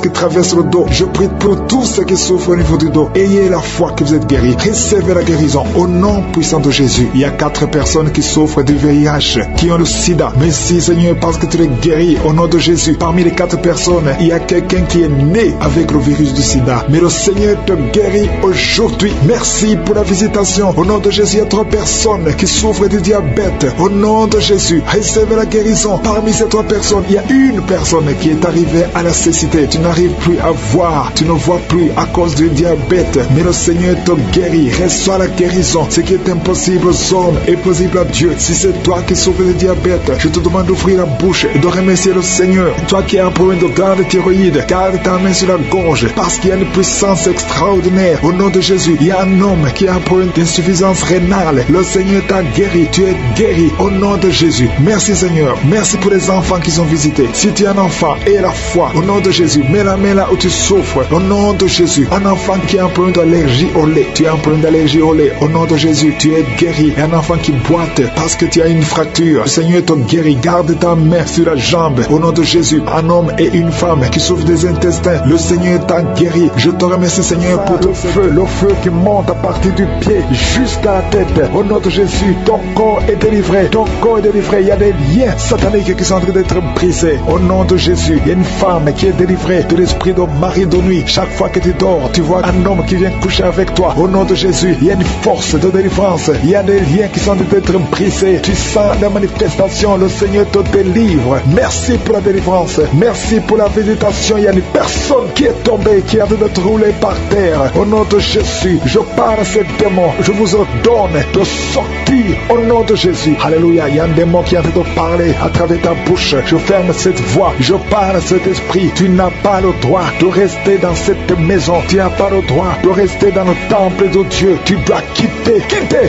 qui traverse le dos. Je prie pour tous ceux qui souffrent au niveau du dos. Ayez la foi que vous êtes guéris. Recevez la guérison au nom puissant de Jésus. Il y a 4 personnes qui souffrent du VIH, qui ont le sida. Merci Seigneur parce que tu les guéris au nom de Jésus. Parmi les 4 personnes, il y a quelqu'un qui est né avec le virus du sida. Mais le Seigneur te guérit aujourd'hui. Merci pour la visitation. Au nom de Jésus, il y a 3 personnes qui souffrent du diabète. Au nom de Jésus, recevez la guérison. Parmi ces 3 personnes, il y a une personne qui est arrivée à la cécité. Tu n'arrives plus à voir, tu ne vois plus à cause du diabète. Mais le Seigneur te guérit. Reçois la guérison. Ce qui est impossible aux hommes est possible à Dieu. Si c'est toi qui souffres de diabète, je te demande d'ouvrir la bouche et de remercier le Seigneur. Toi qui as un problème de glande thyroïde, garde ta main sur la gorge parce qu'il y a une puissance extraordinaire. Au nom de Jésus, il y a un homme qui a un problème d'insuffisance rénale. Le Seigneur t'a guéri. Tu es guéri au nom de Jésus. Merci Seigneur. Merci pour les enfants qui sont visités. Si tu es un enfant, aie la foi au nom de Jésus. Mets la main là où tu souffres. Au nom de Jésus. Un enfant qui a un problème d'allergie au lait. Tu as un problème d'allergie au lait. Au nom de Jésus, tu es guéri. Et un enfant qui boite parce que tu as une fracture. Le Seigneur te guérit. Garde ta main sur la jambe. Au nom de Jésus. Un homme et une femme qui souffrent des intestins. Le Seigneur t'a guéri. Je te remercie Seigneur pour le feu qui monte à partir du pied jusqu'à la tête. Au nom de Jésus, ton corps est délivré. Ton corps est délivré. Il y a des liens sataniques qui sont en train d'être brisés. Au nom de Jésus, il y a une femme qui est délivrée de l'esprit de mari de nuit. Chaque fois que tu dors, tu vois un homme qui vient coucher avec toi. Au nom de Jésus, il y a une force de délivrance. Il y a des liens qui sont en train d'être brisés. Tu sens la manifestation. Le Seigneur te délivre. Merci pour la délivrance. Merci pour la visitation. Il y a une personne qui est tombée, qui a dû être roulée par terre. Au nom de Jésus, je parle à ces démons. Je vous ordonne de sortir au nom de Jésus. Alléluia. Il y a un démon qui est en train de parler à travers ta bouche. Je ferme cette voix. Je parle à cet esprit. Tu n'as pas le droit de rester dans cette maison. Tu n'as pas le droit de rester dans le temple de Dieu. Tu dois quitter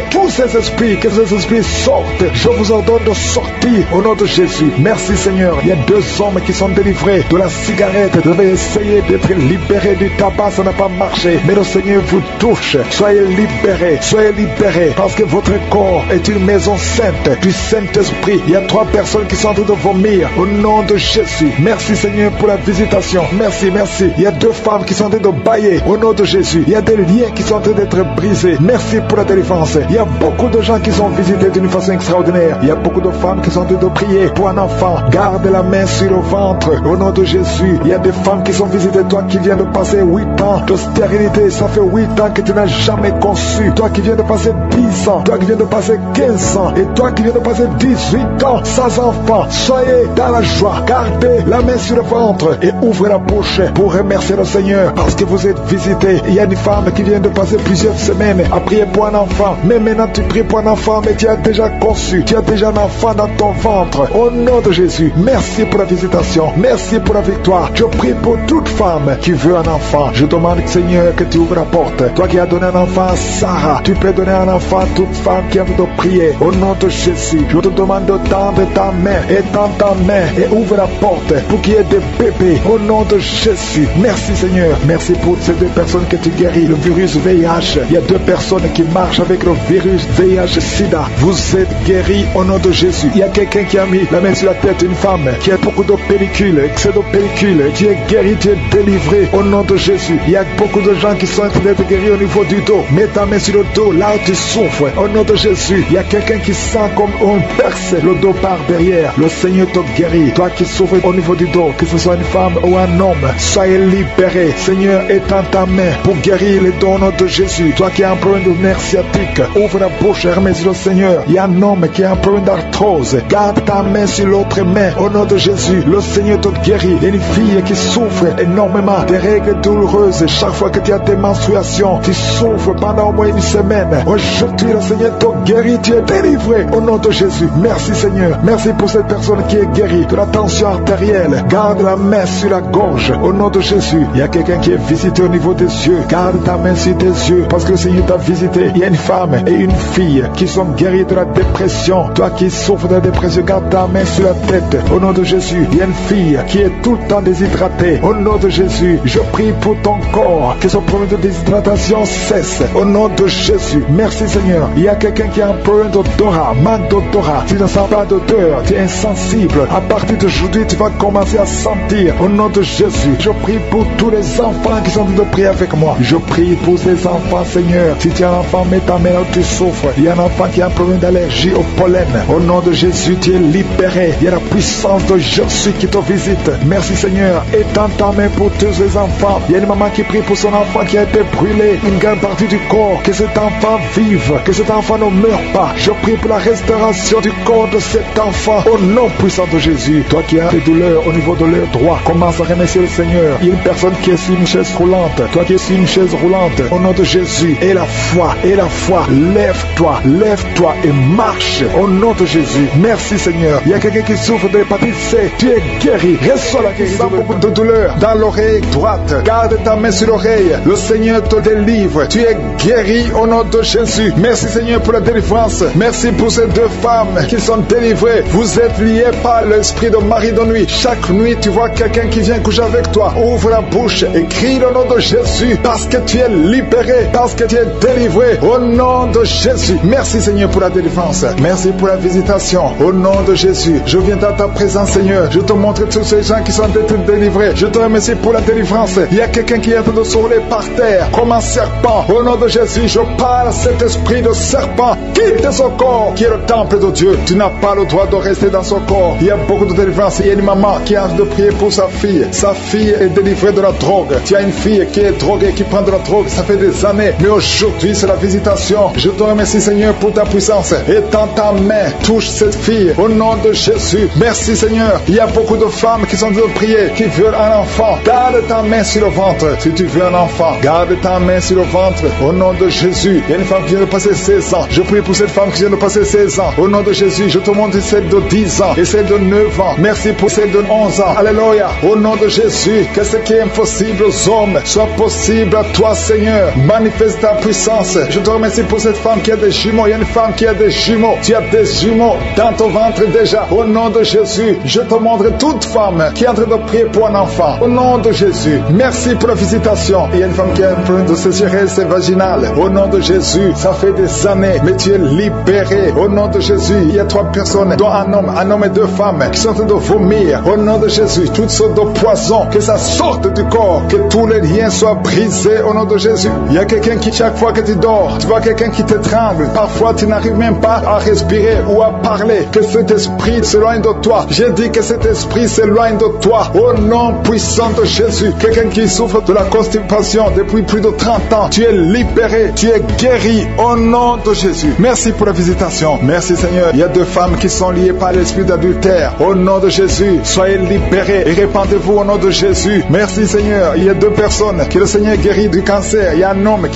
tous ces esprits. Que ces esprits sortent. Je vous ordonne de sortir au nom de Jésus. Merci Seigneur. Il y a 2 hommes qui sont délivrés de la cigarette. Vous avez essayé d'être libérés du tabac. Ça n'a pas marché. Mais le Seigneur vous touche. Soyez libérés. Soyez libérés. Parce que votre corps est une maison sainte du Saint-Esprit. Il y a 3 personnes qui sont en train de vomir au nom de Jésus. Merci Seigneur pour la visitation. Merci. Il y a 2 femmes qui sont en train de bailler au nom de Jésus. Il y a des liens qui sont en train d'être brisés. Merci pour la délivrance. Il y a beaucoup de gens qui sont visités d'une façon extraordinaire. Il y a beaucoup de femmes qui sont en train de prier pour un enfant. Garde la main sur le ventre au nom de Jésus. Il y a des femmes qui sont visitées. Toi
Toi qui viens de passer 8 ans de stérilité, ça fait 8 ans que tu n'as jamais conçu. Toi qui viens de passer 10 ans, toi qui viens de passer 15 ans, et toi qui viens de passer 18 ans sans enfant, soyez dans la joie. Gardez la main sur le ventre et ouvrez la bouche pour remercier le Seigneur parce que vous êtes visité. Il y a une femme qui vient de passer plusieurs semaines à prier pour un enfant. Mais maintenant tu pries pour un enfant, mais tu as déjà conçu. Tu as déjà un enfant dans ton ventre. Au nom de Jésus, merci pour la visitation. Merci pour la victoire. Je prie pour toute femme qui veut un enfant. Je demande, Seigneur, que tu ouvres la porte. Toi qui as donné un enfant à Sarah, tu peux donner un enfant à toute femme qui a envie de prier. Au nom de Jésus, je te demande de tendre ta main et tendre ta main et ouvre la porte pour qu'il y ait des bébés. Au nom de Jésus, merci Seigneur. Merci pour ces 2 personnes que tu guéris. Le virus VIH. Il y a 2 personnes qui marchent avec le virus VIH-Sida. Vous êtes guéris au nom de Jésus. Il y a quelqu'un qui a mis la main sur la tête, une femme qui a beaucoup de pellicules, excès de pellicules. Tu es guéri, tu es délivré au nom de Jésus. Il y a beaucoup de gens qui sont en train d'être guéris au niveau du dos. Mets ta main sur le dos, là où tu souffres, au nom de Jésus. Il y a quelqu'un qui sent comme on perce le dos par derrière. Le Seigneur te guérit. Toi qui souffres au niveau du dos, que ce soit une femme ou un homme, soyez libéré. Seigneur, étends ta main pour guérir les dons au nom de Jésus. Toi qui as un problème de nerf sciatique, ouvre la bouche et remercie le Seigneur. Il y a un homme qui a un problème d'arthrose. Garde ta main sur l'autre main au nom de Jésus. Le Seigneur te guérit. Il y a une fille qui souffre énormément des règles douloureuses. Chaque fois que tu as des menstruations, tu souffres pendant au moins une semaine. Aujourd'hui, le Seigneur te guérit. Tu es délivré au nom de Jésus. Merci Seigneur. Merci pour cette personne qui est guérie de la tension artérielle. Garde la main sur la gorge au nom de Jésus. Il y a quelqu'un qui est visité au niveau des yeux. Garde ta main sur tes yeux parce que le Seigneur t'a visité. Il y a une femme et une fille qui sont guéries de la dépression. Toi qui souffres de la dépression, garde ta main sur la tête au nom de Jésus. Il y a une fille qui est tout le temps déshydratée. Au nom de Jésus, je prie pour ton corps que ce problème de déshydratation cesse. Au nom de Jésus, merci Seigneur. Il y a quelqu'un qui a un problème d'odorat, manque d'odorat. Tu ne sens pas d'odeur, tu es insensible. À partir d'aujourd'hui, tu vas commencer à sentir. Au nom de Jésus, je prie pour tous les enfants qui sont en train de prier avec moi. Je prie pour ces enfants, Seigneur. Si tu as un enfant, mets ta main là où tu souffres. Il y a un enfant qui a un problème d'allergie au pollen. Au nom de Jésus, tu es libéré. Il y a la puissance de Jésus qui te visite. Merci Seigneur. Étends ta main pour tous les enfants. Il y a une maman qui prie pour son enfant qui a été brûlé. Une grande partie du corps. Que cet enfant vive. Que cet enfant ne meure pas. Je prie pour la restauration du corps de cet enfant. Au nom puissant de Jésus. Toi qui as des douleurs au niveau de l'œil droit, commence à remercier le Seigneur. Il y a une personne qui est sur une chaise roulante. Toi qui es sur une chaise roulante. Au nom de Jésus. Et la foi. Et la foi. Lève-toi. Lève-toi et marche. Au nom de Jésus. Merci Seigneur. Il y a quelqu'un qui souffre de l'hépatite C. Tu es guéri. Reçois la guérison. Beaucoup de douleur dans l'oreille droite. Garde ta main sur l'oreille. Le Seigneur te délivre. Tu es guéri au nom de Jésus. Merci Seigneur pour la délivrance. Merci pour ces 2 femmes qui sont délivrées. Vous êtes liés par l'esprit de mari de nuit. Chaque nuit, tu vois quelqu'un qui vient coucher avec toi. Ouvre la bouche et crie le nom de Jésus parce que tu es libéré, parce que tu es délivré au nom de Jésus. Merci Seigneur pour la délivrance. Merci pour la visitation. Au nom de Jésus, je viens dans ta présence Seigneur. Je te montre tous ces gens qui sont délivrés. Je te remercie pour la délivrance. Il y a quelqu'un qui est en train de se rouler par terre comme un serpent. Au nom de Jésus, je parle à cet esprit de serpent. Quitte son corps qui est le temple de Dieu. Tu n'as pas le droit de rester dans son corps. Il y a beaucoup de délivrance. Il y a une maman qui a de prier pour sa fille. Sa fille est délivrée de la drogue. Tu as une fille qui est droguée, qui prend de la drogue. Ça fait des années. Mais aujourd'hui, c'est la visitation. Je te remercie Seigneur pour ta puissance. Étends ta main. Touche cette fille. Au nom de Jésus. Merci Seigneur. Il y a beaucoup de femmes qui sont en train de prier, qui veulent un enfant. Garde ta main sur le ventre. Si tu veux un enfant, garde ta main sur le ventre. Au nom de Jésus. Il y a une femme qui vient de passer 16 ans. Je prie pour cette femme qui vient de passer 16 ans. Au nom de Jésus, je te montre celle de 10 ans et celle de 9 ans. Merci pour celle de 11 ans. Alléluia. Au nom de Jésus, que ce qui est impossible aux hommes soit possible à toi, Seigneur. Manifeste ta puissance. Je te remercie pour cette femme qui a des jumeaux. Il y a une femme qui a des jumeaux. Tu as des jumeaux dans ton ventre déjà. Au nom de Jésus, je te montre toute femme qui est en train de prier pour un enfant. Au nom de Jésus, merci pour la visitation. Il y a une femme qui a un problème de sécheresse vaginale. Au nom de Jésus, ça fait des années, mais tu es libéré. Au nom de Jésus, il y a 3 personnes, dont un homme et 2 femmes, qui sont en train de vomir. Au nom de Jésus, toutes sortes de poisons, que ça sorte du corps, que tous les liens soient brisés. Au nom de Jésus, il y a quelqu'un qui, chaque fois que tu dors, tu vois quelqu'un qui t'étrangle. Parfois, tu n'arrives même pas à respirer ou à parler. Que cet esprit s'éloigne de toi. J'ai dit que cet esprit s'éloigne de toi. Au nom puissant de Jésus. Jésus. Quelqu'un qui souffre de la constipation depuis plus de 30 ans, tu es libéré, tu es guéri au nom de Jésus. Merci pour la visitation. Merci Seigneur. Il y a 2 femmes qui sont liées par l'esprit d'adultère. Au nom de Jésus, soyez libérés et répandez-vous au nom de Jésus. Merci Seigneur. Il y a 2 personnes que le Seigneur guérit du cancer. Il y a un homme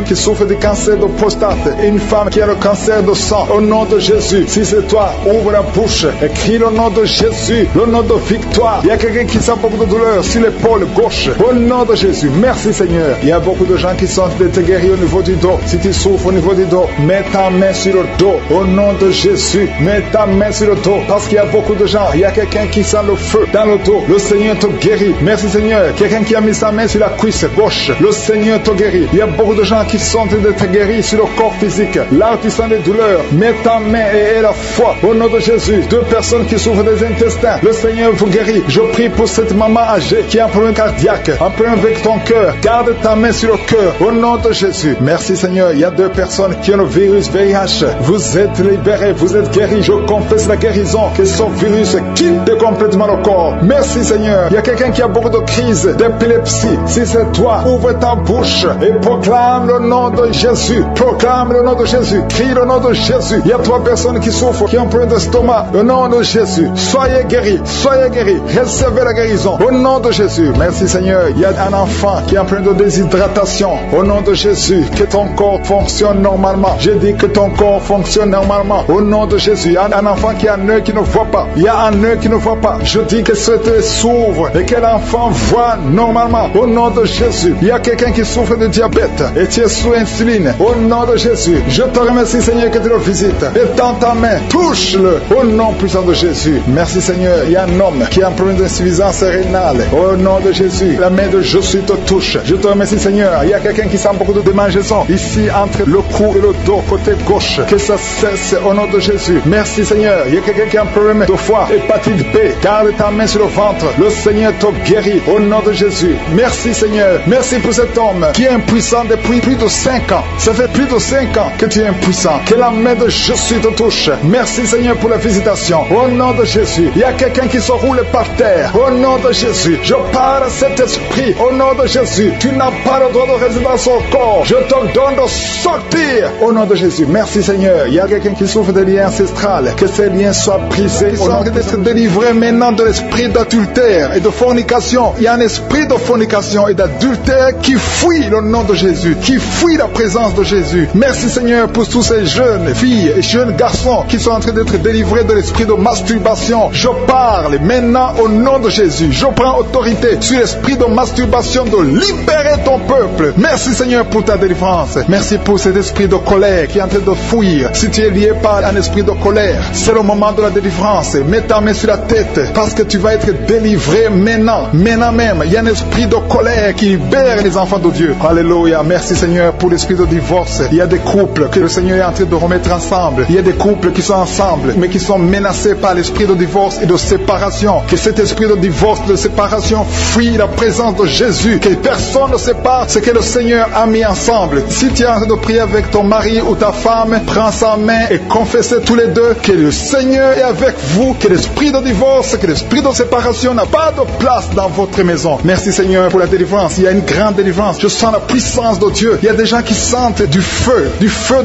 qui souffre du cancer de prostate et une femme qui a le cancer de sang. Au nom de Jésus, si c'est toi, ouvre la bouche et crie le nom de Jésus, le nom de victoire. Il y a quelqu'un qui sent beaucoup de douleur sur l'épaule gauche. Au nom de Jésus, merci Seigneur. Il y a beaucoup de gens qui sont d'être guéris au niveau du dos. Si tu souffres au niveau du dos, mets ta main sur le dos. Au nom de Jésus, mets ta main sur le dos. Parce qu'il y a beaucoup de gens. Il y a quelqu'un qui sent le feu dans le dos. Le Seigneur te guérit. Merci Seigneur. Quelqu'un qui a mis sa main sur la cuisse gauche. Le Seigneur te guérit. Il y a beaucoup de gens qui sont d'être guéris sur le corps physique. Là où tu sens des douleurs, mets ta main et aie la foi. Au nom de Jésus, 2 personnes qui souffrent des intestins. Le Seigneur vous guérit. Je prie pour cette maman âgée qui a un problème cardiaque, un problème avec ton cœur. Garde ta main sur le cœur. Au nom de Jésus. Merci Seigneur. Il y a 2 personnes qui ont le virus VIH. Vous êtes libérés, vous êtes guéris. Je confesse la guérison, que ce virus quitte complètement le corps. Merci Seigneur. Il y a quelqu'un qui a beaucoup de crises d'épilepsie. Si c'est toi, ouvre ta bouche et proclame le nom de Jésus. Proclame le nom de Jésus. Crie le nom de Jésus. Il y a 3 personnes qui souffrent, qui ont un problème d'estomac. Au nom de Jésus. Soyez guéris. Soyez guéris. Recevez la guérison. Au nom de Jésus. Merci Seigneur. Il y a un enfant qui a un problème de déshydratation. Au nom de Jésus. Que ton corps fonctionne normalement. Je dis que ton corps fonctionne normalement. Au nom de Jésus. Il y a un enfant qui a un œil qui ne voit pas. Il y a un œil qui ne voit pas. Je dis que cet œil s'ouvre et que l'enfant voit normalement. Au nom de Jésus. Il y a quelqu'un qui souffre de diabète et tu es sous insuline. Au nom de Jésus. Je te remercie Seigneur que tu le visites. Et tends ta main. Touche-le. Au nom puissant de Jésus. Merci Seigneur. Il y a un homme qui a un problème d'insuffisance rénale. Au nom de Jésus. La main de Jésus te touche. Je te remercie Seigneur. Il y a quelqu'un qui sent beaucoup de démangeaisons ici entre le cou et le dos côté gauche. Que ça cesse au nom de Jésus. Merci Seigneur. Il y a quelqu'un qui a un problème de foie, hépatite B. Garde ta main sur le ventre. Le Seigneur te guérit au nom de Jésus. Merci Seigneur. Merci pour cet homme qui est impuissant depuis plus de 5 ans. Ça fait plus de 5 ans que tu es impuissant. Que la main de Jésus te touche. Merci Seigneur pour la visitation. Au nom de Jésus. Il y a quelqu'un qui se roule par terre. Au nom de Jésus. Je parle à cet esprit. Au nom de Jésus. Tu n'as pas le droit de rester dans son corps. Je te donne de sortir. Au nom de Jésus. Merci Seigneur. Il y a quelqu'un qui souffre de liens ancestrales. Que ces liens soient brisés. Au nom d'être délivré maintenant de l'esprit d'adultère et de fornication. Il y a un esprit de fornication et d'adultère qui fuit le nom de Jésus. Qui fuit la présence de Jésus. Merci Seigneur pour tous ces jeunes filles et jeunes garçons qui sont en train d'être délivrés de l'esprit de masturbation. Je parle maintenant au nom de Jésus. Je prends autorité sur l'esprit de masturbation de libérer ton peuple. Merci Seigneur pour ta délivrance. Merci pour cet esprit de colère qui est en train de fuir. Si tu es lié par un esprit de colère, c'est le moment de la délivrance. Mets ta main sur la tête parce que tu vas être délivré maintenant. Maintenant même, il y a un esprit de colère qui libère les enfants de Dieu. Alléluia. Merci Seigneur pour l'esprit de divorce. Il y a des couples que le Seigneur est en train de remettre ensemble. Il y a des couples qui sont ensemble mais qui sont menacés par l'esprit de divorce et de séparation. Que cet esprit de divorce, de séparation fuit la présence de Jésus. Que personne ne sépare ce que le Seigneur a mis ensemble. Si tu es en train de prier avec ton mari ou ta femme, prends sa main et confessez tous les deux que le Seigneur est avec vous. Que l'esprit de divorce, que l'esprit de séparation n'a pas de place dans votre maison. Merci Seigneur pour la délivrance. Il y a une grande délivrance. Je sens la puissance de Dieu. Il y a des gens qui sentent du feu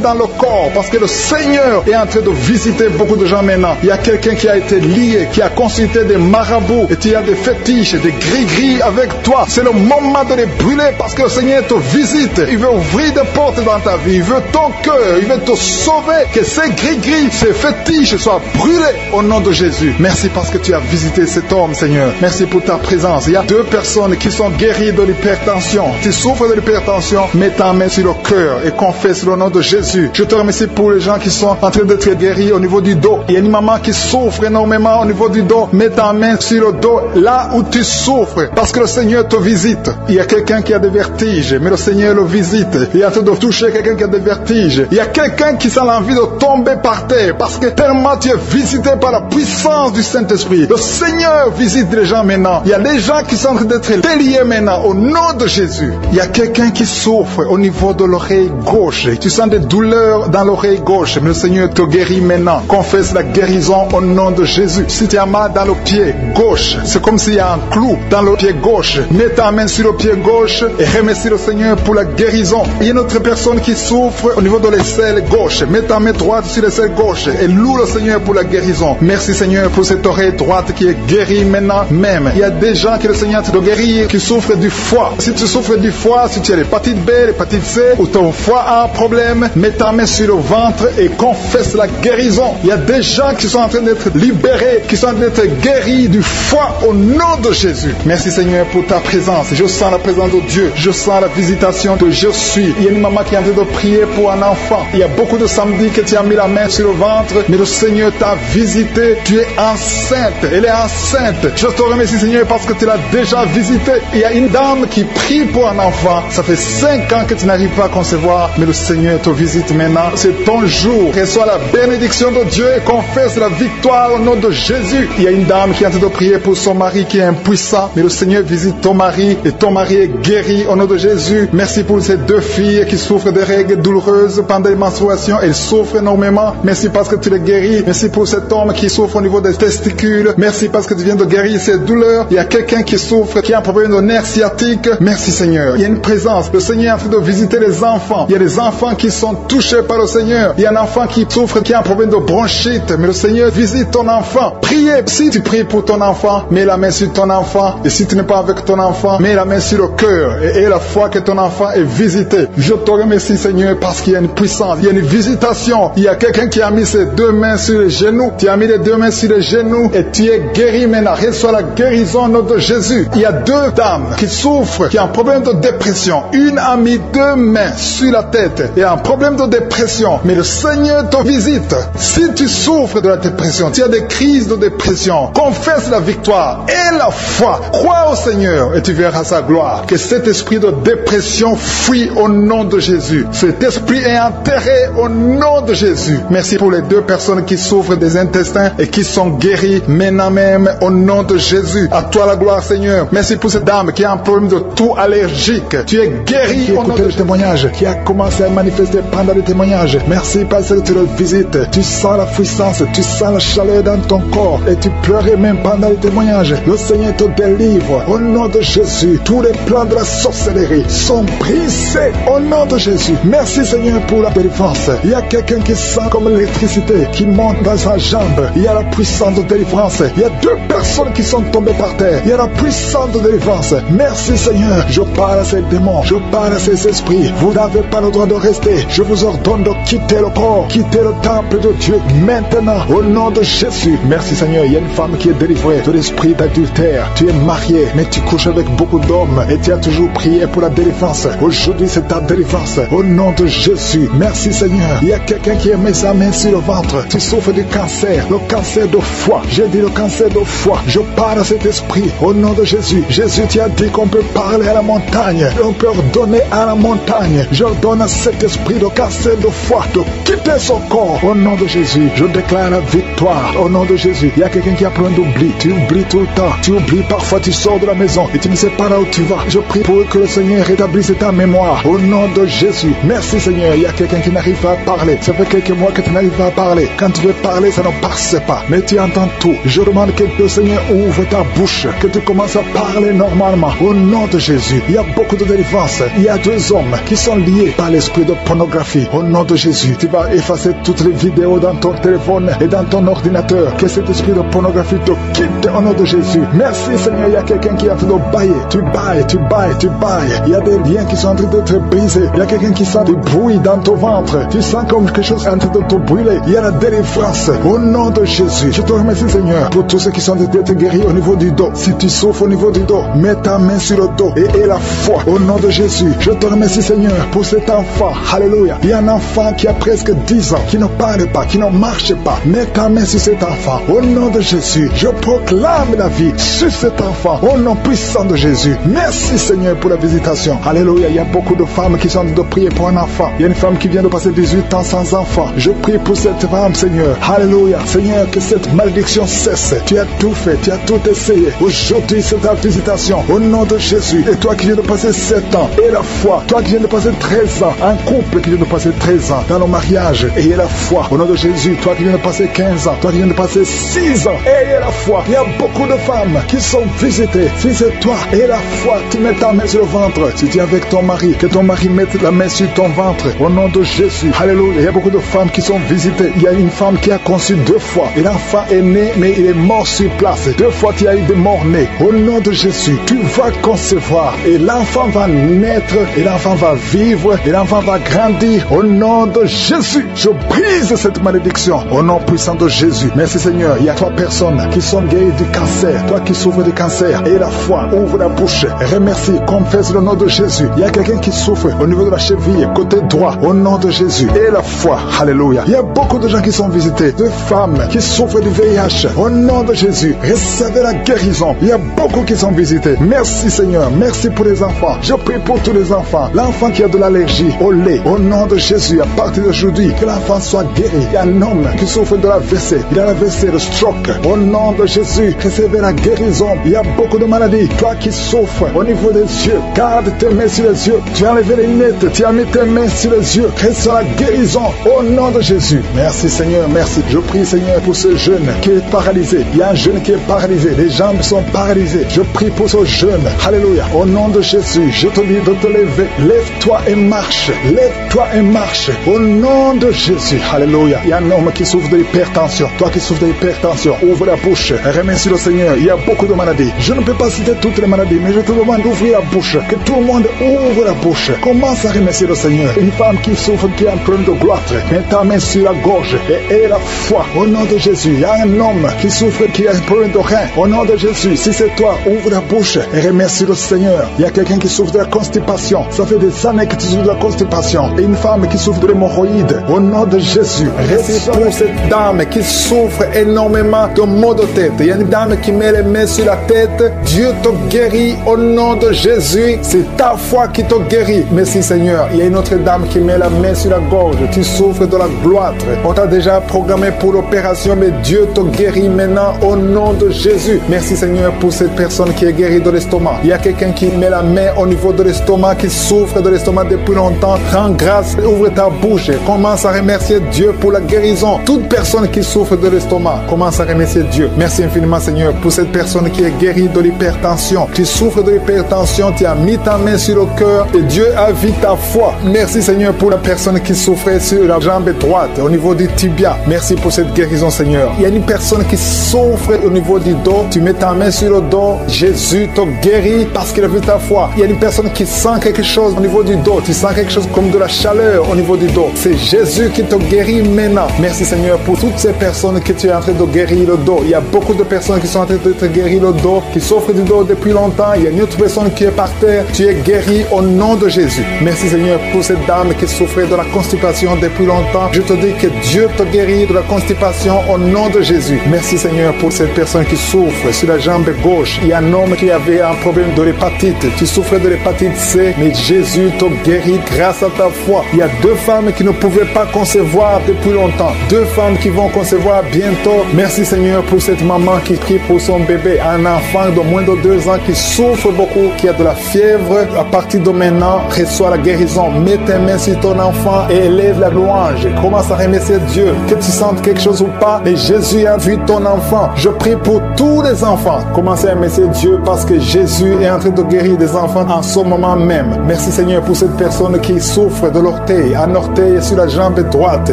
dans le corps parce que le Seigneur est en train de visiter beaucoup de gens maintenant. Il y a quelqu'un qui a été lié, qui a consulté des marabouts et tu as des fétiches, des gris-gris avec toi. C'est le moment de les brûler parce que le Seigneur te visite. Il veut ouvrir des portes dans ta vie. Il veut ton cœur. Il veut te sauver. Que ces gris-gris, ces fétiches soient brûlés au nom de Jésus. Merci parce que tu as visité cet homme, Seigneur. Merci pour ta présence. Il y a 2 personnes qui sont guéries de l'hypertension. Tu souffres de l'hypertension, mets ta main sur le cœur et confesse le nom de Jésus. Je te remercie pour les gens qui sont en train d'être guéris au niveau du dos. Il y a une maman qui souffre énormément au niveau du dos. Mets ta main sur le dos là où tu souffres parce que le Seigneur te visite. Il y a quelqu'un qui a des vertiges, mais le Seigneur le visite. Il est en train de toucher quelqu'un qui a des vertiges. Il y a quelqu'un qui sent l'envie de tomber par terre parce que tellement tu es visité par la puissance du Saint-Esprit. Le Seigneur visite les gens maintenant. Il y a des gens qui sont en train d'être déliés maintenant au nom de Jésus. Il y a quelqu'un qui souffre au niveau de l'oreille gauche. Tu sens des douleurs dans l'oreille gauche, mais le Seigneur te guérit maintenant. Confesse la guérison au nom de Jésus. Si tu as mal dans le pied gauche, c'est comme s'il y a un clou dans le pied gauche. Mets ta main sur le pied gauche et remercie le Seigneur pour la guérison. Il y a une autre personne qui souffre au niveau de l'aisselle gauche. Mets ta main droite sur l'aisselle gauche et loue le Seigneur pour la guérison. Merci Seigneur pour cette oreille droite qui est guérie maintenant même. Il y a des gens que le Seigneur te guérit qui souffrent du foie. Si tu souffres du foie, si tu as l'hépatite B, l'hépatite C ou ton foie a un problème, mets ta main sur le ventre et confesse la guérison. Il y a des gens qui sont en train d'être libérés, qui sont en train d'être guéris du foie au nom de Jésus. Merci Seigneur pour ta présence. Je sens la présence de Dieu. Je sens la visitation de je suis. Il y a une maman qui est en train de prier pour un enfant. Il y a beaucoup de samedis que tu as mis la main sur le ventre, mais le Seigneur t'a visité. Tu es enceinte. Elle est enceinte. Je te remercie Seigneur parce que tu l'as déjà visité. Il y a une dame qui prie pour un enfant. Ça fait 5 ans que tu n'arrives pas à concevoir, mais le Seigneur te visite maintenant. C'est ton jour. Reçois la bénédiction de Dieu et confesse la victoire au nom de Jésus. Il y a une dame qui est en train de prier pour son mari qui est impuissant, mais le Seigneur visite ton mari et ton mari est guéri au nom de Jésus. Merci pour ces 2 filles qui souffrent de règles douloureuses pendant les menstruations. Elles souffrent énormément. Merci parce que tu les guéris. Merci pour cet homme qui souffre au niveau des testicules. Merci parce que tu viens de guérir ces douleurs. Il y a quelqu'un qui souffre, qui a un problème de nerf sciatique. Merci Seigneur. Il y a une présence. Le Seigneur est en train de visiter les enfants. Il y a des enfants qui sont touchés par le Seigneur. Il y a un enfant qui souffre, qui a un problème de bronchite. Mais le Seigneur visite ton enfant. Priez. Si tu pries pour ton enfant, mets la main sur ton enfant. Et si tu n'es pas avec ton enfant, mets la main sur le cœur. Et la foi que ton enfant est visité. Je te remercie Seigneur parce qu'il y a une puissance. Il y a une visitation. Il y a quelqu'un qui a mis ses 2 mains sur les genoux. Tu as mis les 2 mains sur les genoux et tu es guéri maintenant. Reçois la guérison au nom de Jésus. Il y a 2 dames qui souffrent, qui ont un problème de dépression. Une a mis 2 mains sur la tête et a un problème de dépression. Mais le Seigneur te visite. Si tu souffres de la dépression, tu as des crises de dépression, confesse la victoire et la foi. Crois au Seigneur et tu verras sa gloire. Que cet esprit de dépression fuit au nom de Jésus. Cet esprit est enterré au nom de Jésus. Merci pour les 2 personnes qui souffrent des intestins et qui sont guéries maintenant même au nom de Jésus. À toi la gloire Seigneur. Merci pour cette dame qui a un problème de toux allergique. Tu es guéri au nom de Jésus. Témoignage qui a commencé à manifester pendant le témoignage. Merci parce que tu le visites. Tu sens la puissance, tu sens la chaleur dans ton corps et tu pleurais même pendant le témoignage. Le Seigneur te délivre au nom de Jésus. Tous les plans de la sorcellerie sont brisés au nom de Jésus. Merci Seigneur pour la délivrance. Il y a quelqu'un qui sent comme l'électricité qui monte dans sa jambe. Il y a la puissance de délivrance. Il y a 2 personnes qui sont tombées par terre. Il y a la puissance de délivrance. Merci Seigneur. Je parle à ces démons. Je parle à ces esprits. Vous n'avez pas le droit de rester. Je vous ordonne de quitter le corps, quitter le temple de Dieu maintenant au nom de Jésus. Merci Seigneur. Il y a une femme qui est délivrée de l'esprit d'adultère. Tu es marié, mais tu couches avec beaucoup d'hommes et tu as toujours prié pour la délivrance. Aujourd'hui, c'est ta délivrance au nom de Jésus. Merci Seigneur. Il y a quelqu'un qui a mis sa main sur le ventre. Tu souffres du cancer, le cancer de foie. J'ai dit le cancer de foie. Je parle à cet esprit au nom de Jésus. Jésus, tu as dit qu'on peut parler à la montagne. On peut ordonner à la montagne. J'ordonne à cet esprit de cancer de foie de quitter son corps au nom de Jésus. Je déclare la victoire au nom de Jésus. Il y a quelqu'un qui a plein d'oubli. Tu oublies tout le temps. Tu oublies parfois, tu sors de la maison et tu ne sais pas là où tu vas. Je prie pour que le Seigneur rétablisse ta mémoire au nom de Jésus. Merci Seigneur. Il y a quelqu'un qui n'arrive pas à parler. Ça fait quelques mois que tu n'arrives pas à parler. Quand tu veux parler, ça ne passe pas. Mais tu entends tout. Je demande que le Seigneur ouvre ta bouche, que tu commences à parler normalement au nom de Jésus. Il y a beaucoup de délivrance. Il y a 2 hommes qui sont liés par l'esprit de pornographie. Au nom de Jésus, tu vas effacer toutes les vidéos dans ton téléphone et dans ton ordinateur. Que cet esprit de pornographie te quitte au nom de Jésus. Merci Seigneur. Il y a quelqu'un qui est en train de bailler. Tu bailles, tu bailles, tu bailles. Il y a des liens qui sont en train d'être brisés. Il y a quelqu'un qui sent du bruit dans ton ventre. Tu sens comme quelque chose est en train de te brûler. Il y a la délivrance au nom de Jésus. Je te remercie Seigneur pour tous ceux qui sont d'être guéris au niveau du dos. Si tu souffres au niveau du dos, mets ta main sur le dos et la foi au nom de Jésus. Je te remercie Seigneur pour cet enfant. Alléluia. Il y a un enfant qui a presque 10 ans, qui ne parle pas, qui ne marche pas. Mets ta main sur cet enfant au nom de Jésus. Je proclame la vie sur cet enfant au nom puissant de Jésus. Merci Seigneur pour la visitation. Alléluia. Il y a beaucoup de femmes qui sont en train de prier pour un enfant. Il y a une femme qui vient de passer 18 ans sans enfant. Je prie pour cette femme Seigneur. Alléluia. Seigneur, que cette malédiction cesse. Tu as tout fait, tu as tout essayé. Aujourd'hui c'est ta visitation au nom de Jésus. Et toi qui viens de passer 7 ans et la foi, toi qui viens de passer 13 ans, un couple qui vient de passer 13 ans dans le mariage, ayez la foi au nom de Jésus. Toi qui viens de passer 15 ans, toi qui viens de passer 6 ans, ayez la foi. Il y a beaucoup de femmes qui sont visitées visité. Si c'est toi et la foi, tu mets ta main sur le ventre. Si tu es avec ton mari, que ton mari mette la main sur ton ventre. Au nom de Jésus. Alléluia. Il y a beaucoup de femmes qui sont visitées. Il y a une femme qui a conçu 2 fois. Et l'enfant est né, mais il est mort sur place. 2 fois, tu as eu des morts nés. Au nom de Jésus, tu vas concevoir. Et l'enfant va naître. Et l'enfant va vivre. Et l'enfant va grandir. Au nom de Jésus, je brise cette malédiction. Au nom puissant de Jésus. Merci Seigneur. Il y a 3 personnes qui sont guéries du cancer. Toi qui souffres du cancer. Et la foi, ouvre la bouche. Remercie, confesse le nom de Jésus. Il y a quelqu'un qui souffre au niveau de la cheville, côté droit. Au nom de Jésus. Et la foi. Alléluia. Il y a beaucoup de gens qui sont visités. De femmes qui souffrent du VIH. Au nom de Jésus. Recevez la guérison. Il y a beaucoup qui sont visités. Merci Seigneur. Merci pour les enfants. Je prie pour tous les enfants. L'enfant qui a de l'allergie au lait. Au nom de Jésus. À partir d'aujourd'hui, que l'enfant soit guéri. Il y a un homme qui souffre de l'AVC. Il a l'AVC, le stroke. Au nom de Jésus. Recevez la guérison. Il y a beaucoup de maladies. Toi qui souffres au niveau des yeux. Garde tes mains sur les yeux. Tu as enlevé les lunettes. Tu as mis tes mains sur les yeux. Reçois la guérison. Au nom de Jésus. Merci Seigneur. Merci. Je prie Seigneur pour ce jeune qui est paralysé. Il y a un jeune qui est paralysé. Les jambes sont paralysées. Je prie pour ce jeune. Alléluia. Au nom de Jésus. Je te dis de te lever. Lève-toi et marche. Lève-toi et marche. Au nom de Jésus. Alléluia. Il y a un homme qui souffre de l'hypertension. Toi qui souffres de l'hypertension, ouvre la bouche. Remercie le Seigneur. Il y a beaucoup de maladies. Je ne peux pas citer toutes les maladies, mais je te demande d'ouvrir la bouche. Que tout le monde ouvre la bouche. Commence à remercier le Seigneur. Une femme qui souffre, qui a un problème de gloître, mets ta main sur la gorge et aie la foi. Au nom de Jésus. Il y a un homme qui souffre, qui a un problème de rein. Au nom de Jésus. Si c'est toi, ouvre la bouche et remercie le Seigneur. Il y a quelqu'un qui souffre de la constipation. Ça fait des années que tu souffres de la constipation. Et une femme qui souffre de l'hémorroïde. Au nom de Jésus. Merci pour cette dame qui souffre énormément de maux de tête. Il y a une dame qui met les mains sur la tête. Dieu te guérit au nom de Jésus. C'est ta foi qui te guérit. Merci Seigneur. Il y a une autre dame qui met la main sur la gorge. Tu souffres de la gloître. On t'a déjà programmé pour l'opération, mais Dieu te guérit maintenant au nom de Jésus. Merci Seigneur pour cette personne qui est guérie de l'estomac. Il y a quelqu'un qui met la main au niveau de l'estomac, qui souffre de l'estomac depuis longtemps. Rends grâce, ouvre ta bouche et commence à remercier Dieu pour la guérison. Toute personne qui souffre de l'estomac, commence à remercier Dieu. Merci infiniment Seigneur pour cette personne qui est guérie de l'hypertension. Tu souffres de l'hypertension, tu as mis ta main sur le cœur et Dieu a vu ta foi. Merci Seigneur pour la personne qui souffrait sur la jambe droite, au niveau du tibia. Merci pour cette guérison Seigneur. Il y a une personne qui souffre au niveau du dos. Tu mets ta main sur le dos. Jésus te guérit parce qu'il a vu ta foi. Il y a une personne qui sent quelque chose au niveau du dos. Tu sens quelque chose comme de la chaleur au niveau du dos. C'est Jésus qui te guérit maintenant. Merci Seigneur pour toutes ces personnes que tu es en train de guérir le dos. Il y a beaucoup de personnes qui sont en train de te guérir le dos, qui souffrent du dos depuis longtemps. Il y a une autre personne qui est par terre. Tu es guéri au nom de Jésus. Merci Seigneur pour cette dame qui souffrait de la constipation depuis longtemps. Je te dis que Dieu te guérit de la constipation au nom de Jésus. Merci Seigneur pour cette personne qui souffre sur la jambe gauche. Il y a un homme qui avait un problème de l'hépatite. Tu souffrais de l'hépatite C, mais Jésus te guérit grâce à ta foi. Il y a 2 femmes qui ne pouvaient pas concevoir depuis longtemps. 2 femmes qui vont concevoir bientôt. Merci Seigneur pour cette maman qui prie pour son bébé. Un enfant de moins de 2 ans qui souffre beaucoup, qui a de la fièvre. À partir de maintenant, reçois la guérison. Mets tes mains sur ton enfant et élève la louange. Commence à remercier Dieu. Que tu sentes quelque chose ou pas, mais Jésus a vu ton enfant. Je prie pour tous les enfants. Commencez à remercier Dieu parce que Jésus est en train de guérir des enfants en ce moment même. Merci Seigneur pour cette personne qui souffre de l'orteil, un orteil sur la jambe droite,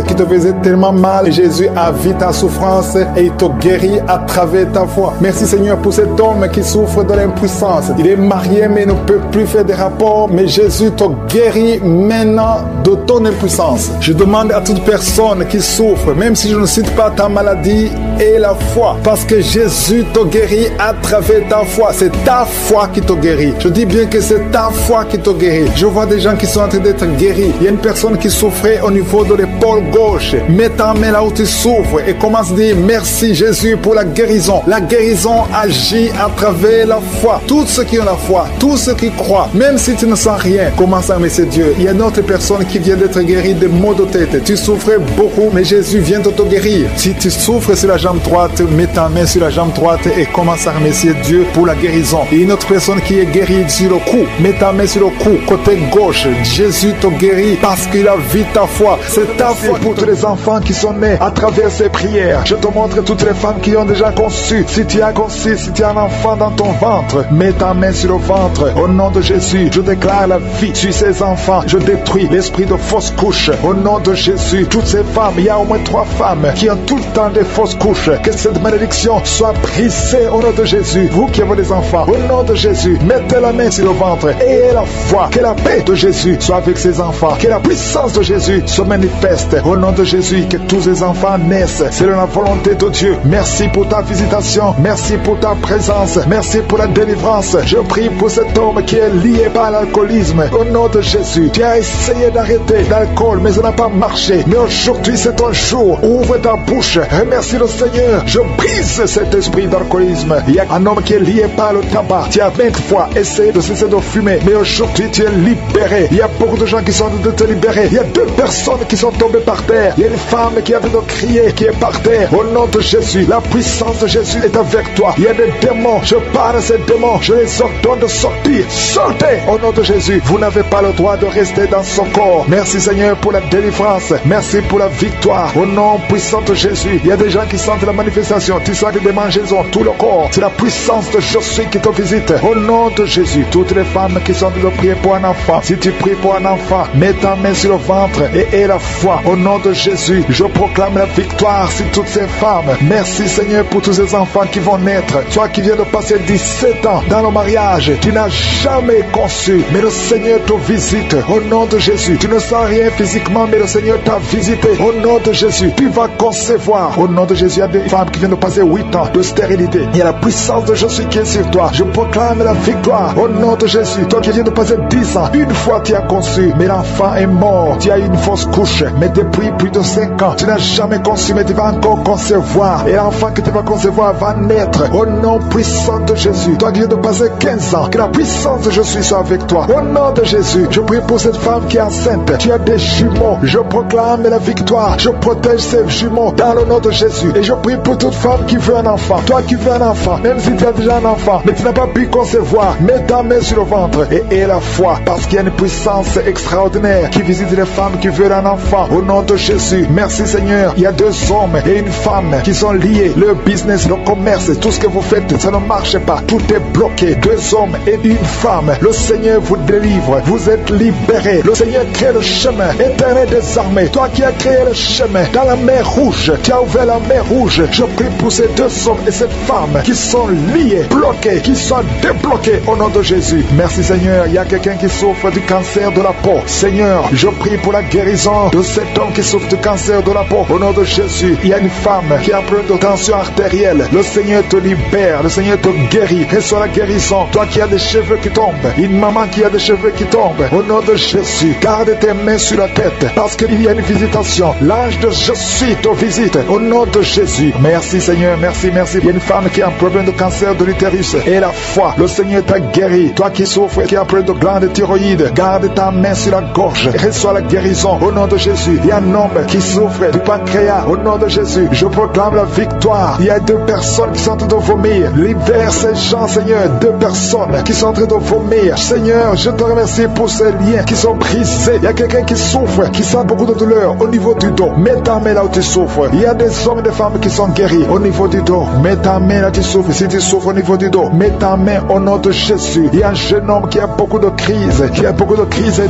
qui te faisait tellement mal. Et Jésus a vu ta souffrance et il te guérit à travers ta foi. Merci Seigneur pour cet homme qui souffre de l'impuissance. Il est marié mais ne peut plus faire des rapports, mais Jésus te guérit maintenant de ton impuissance. Je demande à toute personne qui souffre, même si je ne cite pas ta maladie, et la foi, parce que Jésus te guérit à travers ta foi. C'est ta foi qui te guérit. Je dis bien que c'est ta foi qui te guérit. Je vois des gens qui sont en train d'être guéris. Il y a une personne qui souffrait au niveau de l'épaule gauche. Mets ta main là où tu souffres et commence à dire merci Jésus pour la guérison. La guérison agit à travers la foi. Tous ceux qui ont la foi, tous ceux qui croient, même si tu ne sens rien, commence à remercier Dieu. Il y a une autre personne qui vient d'être guérie des maux de tête. Tu souffrais beaucoup, mais Jésus vient de te guérir. Si tu souffres sur la jambe droite, mets ta main sur la jambe droite et commence à remercier Dieu pour la guérison. Il y a une autre personne qui est guérie sur le cou. Mets ta main sur le cou, côté gauche. Jésus te guérit parce qu'il a vu ta foi. C'est ta foi.
Pour tous les enfants qui sont nés à travers ces prières, je te montre toutes les femmes qui ont déjà conçu. Si tu as conçu, si tu as un enfant, enfant dans ton ventre. Mets ta main sur le ventre. Au nom de Jésus, je déclare la vie sur ces enfants. Je détruis l'esprit de fausse couche. Au nom de Jésus, toutes ces femmes, il y a au moins 3 femmes qui ont tout le temps des fausses couches. Que cette malédiction soit brisée au nom de Jésus. Vous qui avez des enfants, au nom de Jésus, mettez la main sur le ventre et la foi. Que la paix de Jésus soit avec ces enfants. Que la puissance de Jésus se manifeste. Au nom de Jésus, que tous ces enfants naissent selon la volonté de Dieu. Merci pour ta visitation. Merci pour ta présence. Merci pour la délivrance. Je prie pour cet homme qui est lié par l'alcoolisme. Au nom de Jésus, tu as essayé d'arrêter l'alcool, mais ça n'a pas marché. Mais aujourd'hui, c'est ton jour. Ouvre ta bouche. Remercie le Seigneur. Je brise cet esprit d'alcoolisme. Il y a un homme qui est lié par le tabac. Tu as 20 fois essayé de cesser de fumer, mais aujourd'hui, tu es libéré. Il y a beaucoup de gens qui sont en train de te libérer. Il y a 2 personnes qui sont tombées par terre. Il y a une femme qui a envie de crier, qui est par terre. Au nom de Jésus, la puissance de Jésus est avec toi. Il y a des démons. Je parle à ces démons. Je les ordonne de sortir. Sortez au nom de Jésus. Vous n'avez pas le droit de rester dans son corps. Merci Seigneur pour la délivrance. Merci pour la victoire. Au nom puissant de Jésus. Il y a des gens qui sentent la manifestation. Tu sens des démangeaisons, tout le corps. C'est la puissance de Jésus qui te visite. Au nom de Jésus, toutes les femmes qui sont de prier pour un enfant. Si tu pries pour un enfant, mets ta main sur le ventre et aie la foi. Au nom de Jésus, je proclame la victoire sur toutes ces femmes. Merci Seigneur pour tous ces enfants qui vont naître. Toi qui viens de passer 17 ans dans le mariage, tu n'as jamais conçu, mais le Seigneur te visite. Au nom de Jésus, tu ne sens rien physiquement, mais le Seigneur t'a visité. Au nom de Jésus, tu vas concevoir. Au nom de Jésus, il y a des femmes qui viennent de passer 8 ans de stérilité. Il y a la puissance de Jésus qui est sur toi. Je proclame la victoire. Au nom de Jésus, toi qui viens de passer 10 ans, une fois tu as conçu, mais l'enfant est mort. Tu as eu une fausse couche, mais depuis plus de 5 ans, tu n'as jamais conçu, mais tu vas encore concevoir. Et l'enfant que tu vas concevoir va naître. Au nom puissant de Jésus, toi qui viens de passer 15 ans, que la puissance de Jésus soit avec toi. Au nom de Jésus, je prie pour cette femme qui est enceinte. Tu as des jumeaux. Je proclame la victoire. Je protège ces jumeaux dans le nom de Jésus. Et je prie pour toute femme qui veut un enfant. Toi qui veux un enfant, même si tu as déjà un enfant, mais tu n'as pas pu concevoir, mets ta main sur le ventre et aie la foi, parce qu'il y a une puissance extraordinaire qui visite les femmes qui veulent un enfant. Au nom de Jésus, merci Seigneur. Il y a 2 hommes et une femme qui sont liés. Le business, le commerce, tout ce que vous faites, ça ne marche pas. Tout est bloqué. 2 hommes et une femme. Le Seigneur vous délivre. Vous êtes libérés. Le Seigneur crée le chemin. Éternel des armées, toi qui as créé le chemin dans la mer rouge, tu as ouvert la mer rouge. Je prie pour ces 2 hommes et cette femme qui sont liés, bloqués, qui sont débloqués au nom de Jésus. Merci Seigneur. Il y a quelqu'un qui souffre du cancer de la peau. Seigneur, je prie pour la guérison de cet homme qui souffre du cancer de la peau. Au nom de Jésus, il y a une femme qui a un problème de tension artérielle. Le Seigneur te libère. Le Seigneur te guérit. Reçois la guérison. Toi qui as des cheveux qui tombent. Une maman qui a des cheveux qui tombent. Au nom de Jésus, garde tes mains sur la tête parce qu'il y a une visitation. L'ange de Jésus te visite. Au nom de Jésus. Merci Seigneur. Merci, merci. Il y a une femme qui a un problème de cancer de l'utérus. Et la foi. Le Seigneur t'a guéri. Toi qui souffres, qui a un problème de glande thyroïde, garde ta main sur la gorge. Reçois la guérison. Au nom de Jésus. Il y a un homme qui souffre du pancréas. Au nom de Jésus, je proclame la victoire. Il y a 2 personnes qui sont en train de vomir. Libère ces gens, Seigneur. 2 personnes qui sont en train de vomir. Seigneur, je te remercie pour ces liens qui sont brisés. Il y a quelqu'un qui souffre, qui sent beaucoup de douleur au niveau du dos. Mets ta main là où tu souffres. Il y a des hommes et des femmes qui sont guéris au niveau du dos. Mets ta main là où tu souffres. Si tu souffres au niveau du dos, mets ta main au nom de Jésus. Il y a un jeune homme qui a beaucoup de crises,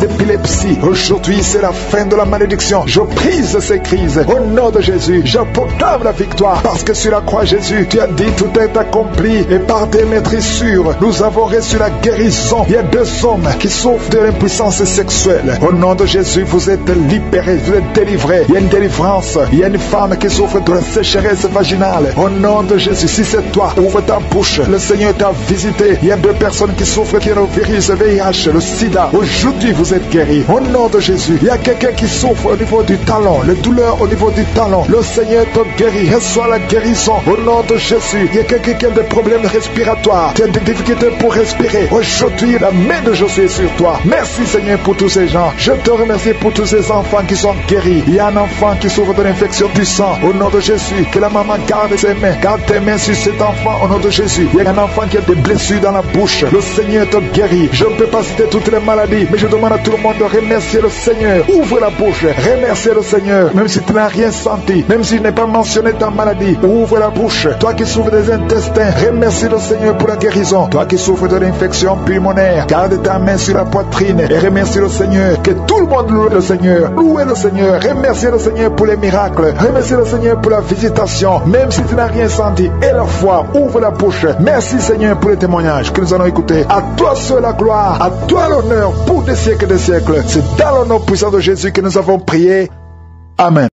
d'épilepsie. Aujourd'hui, c'est la fin de la malédiction. Je brise ces crises au nom de Jésus. Je proclame la victoire parce que sur la croix, Jésus, tu as dit tout est accompli et par tes maîtrissures, nous avons reçu la guérison. Il y a 2 hommes qui souffrent de l'impuissance sexuelle. Au nom de Jésus, vous êtes libérés, vous êtes délivrés. Il y a une délivrance. Il y a une femme qui souffre de la sécheresse vaginale. Au nom de Jésus, si c'est toi, ouvre ta bouche. Le Seigneur t'a visité. Il y a 2 personnes qui souffrent qui ont le virus VIH, le sida. Aujourd'hui, vous êtes guéris. Au nom de Jésus, il y a quelqu'un qui souffre au niveau du talon, les douleurs au niveau du talon. Le Seigneur te guérit. Reçois la guérison. Au nom de Jésus, il y a quelqu'un qui a des problèmes respiratoires. Tu as des difficultés pour respirer. Aujourd'hui, la main de Jésus est sur toi. Merci Seigneur pour tous ces gens. Je te remercie pour tous ces enfants qui sont guéris. Il y a un enfant qui souffre de l'infection du sang. Au nom de Jésus, que la maman garde ses mains. Garde tes mains sur cet enfant au nom de Jésus. Il y a un enfant qui a des blessures dans la bouche. Le Seigneur te guérit. Je ne peux pas citer toutes les maladies, mais je demande à tout le monde de remercier le Seigneur. Ouvre la bouche. Remercier le Seigneur. Même si tu n'as rien senti, même si je n'ai pas mentionné ta maladie, ouvre la bouche. Toi qui souffres des intestins, Remercie le Seigneur pour la guérison. Toi qui souffres de l'infection pulmonaire, garde ta main sur la poitrine et remercie le Seigneur. Que tout le monde loue le Seigneur. Louez le Seigneur. Remercie le Seigneur pour les miracles. Remercie le Seigneur pour la visitation. Même si tu n'as rien senti, et la foi, ouvre la bouche. Merci Seigneur pour les témoignages que nous allons écouter. À toi seul la gloire, à toi l'honneur pour des siècles et des siècles. C'est dans le nom puissant de Jésus que nous avons prié. Amen.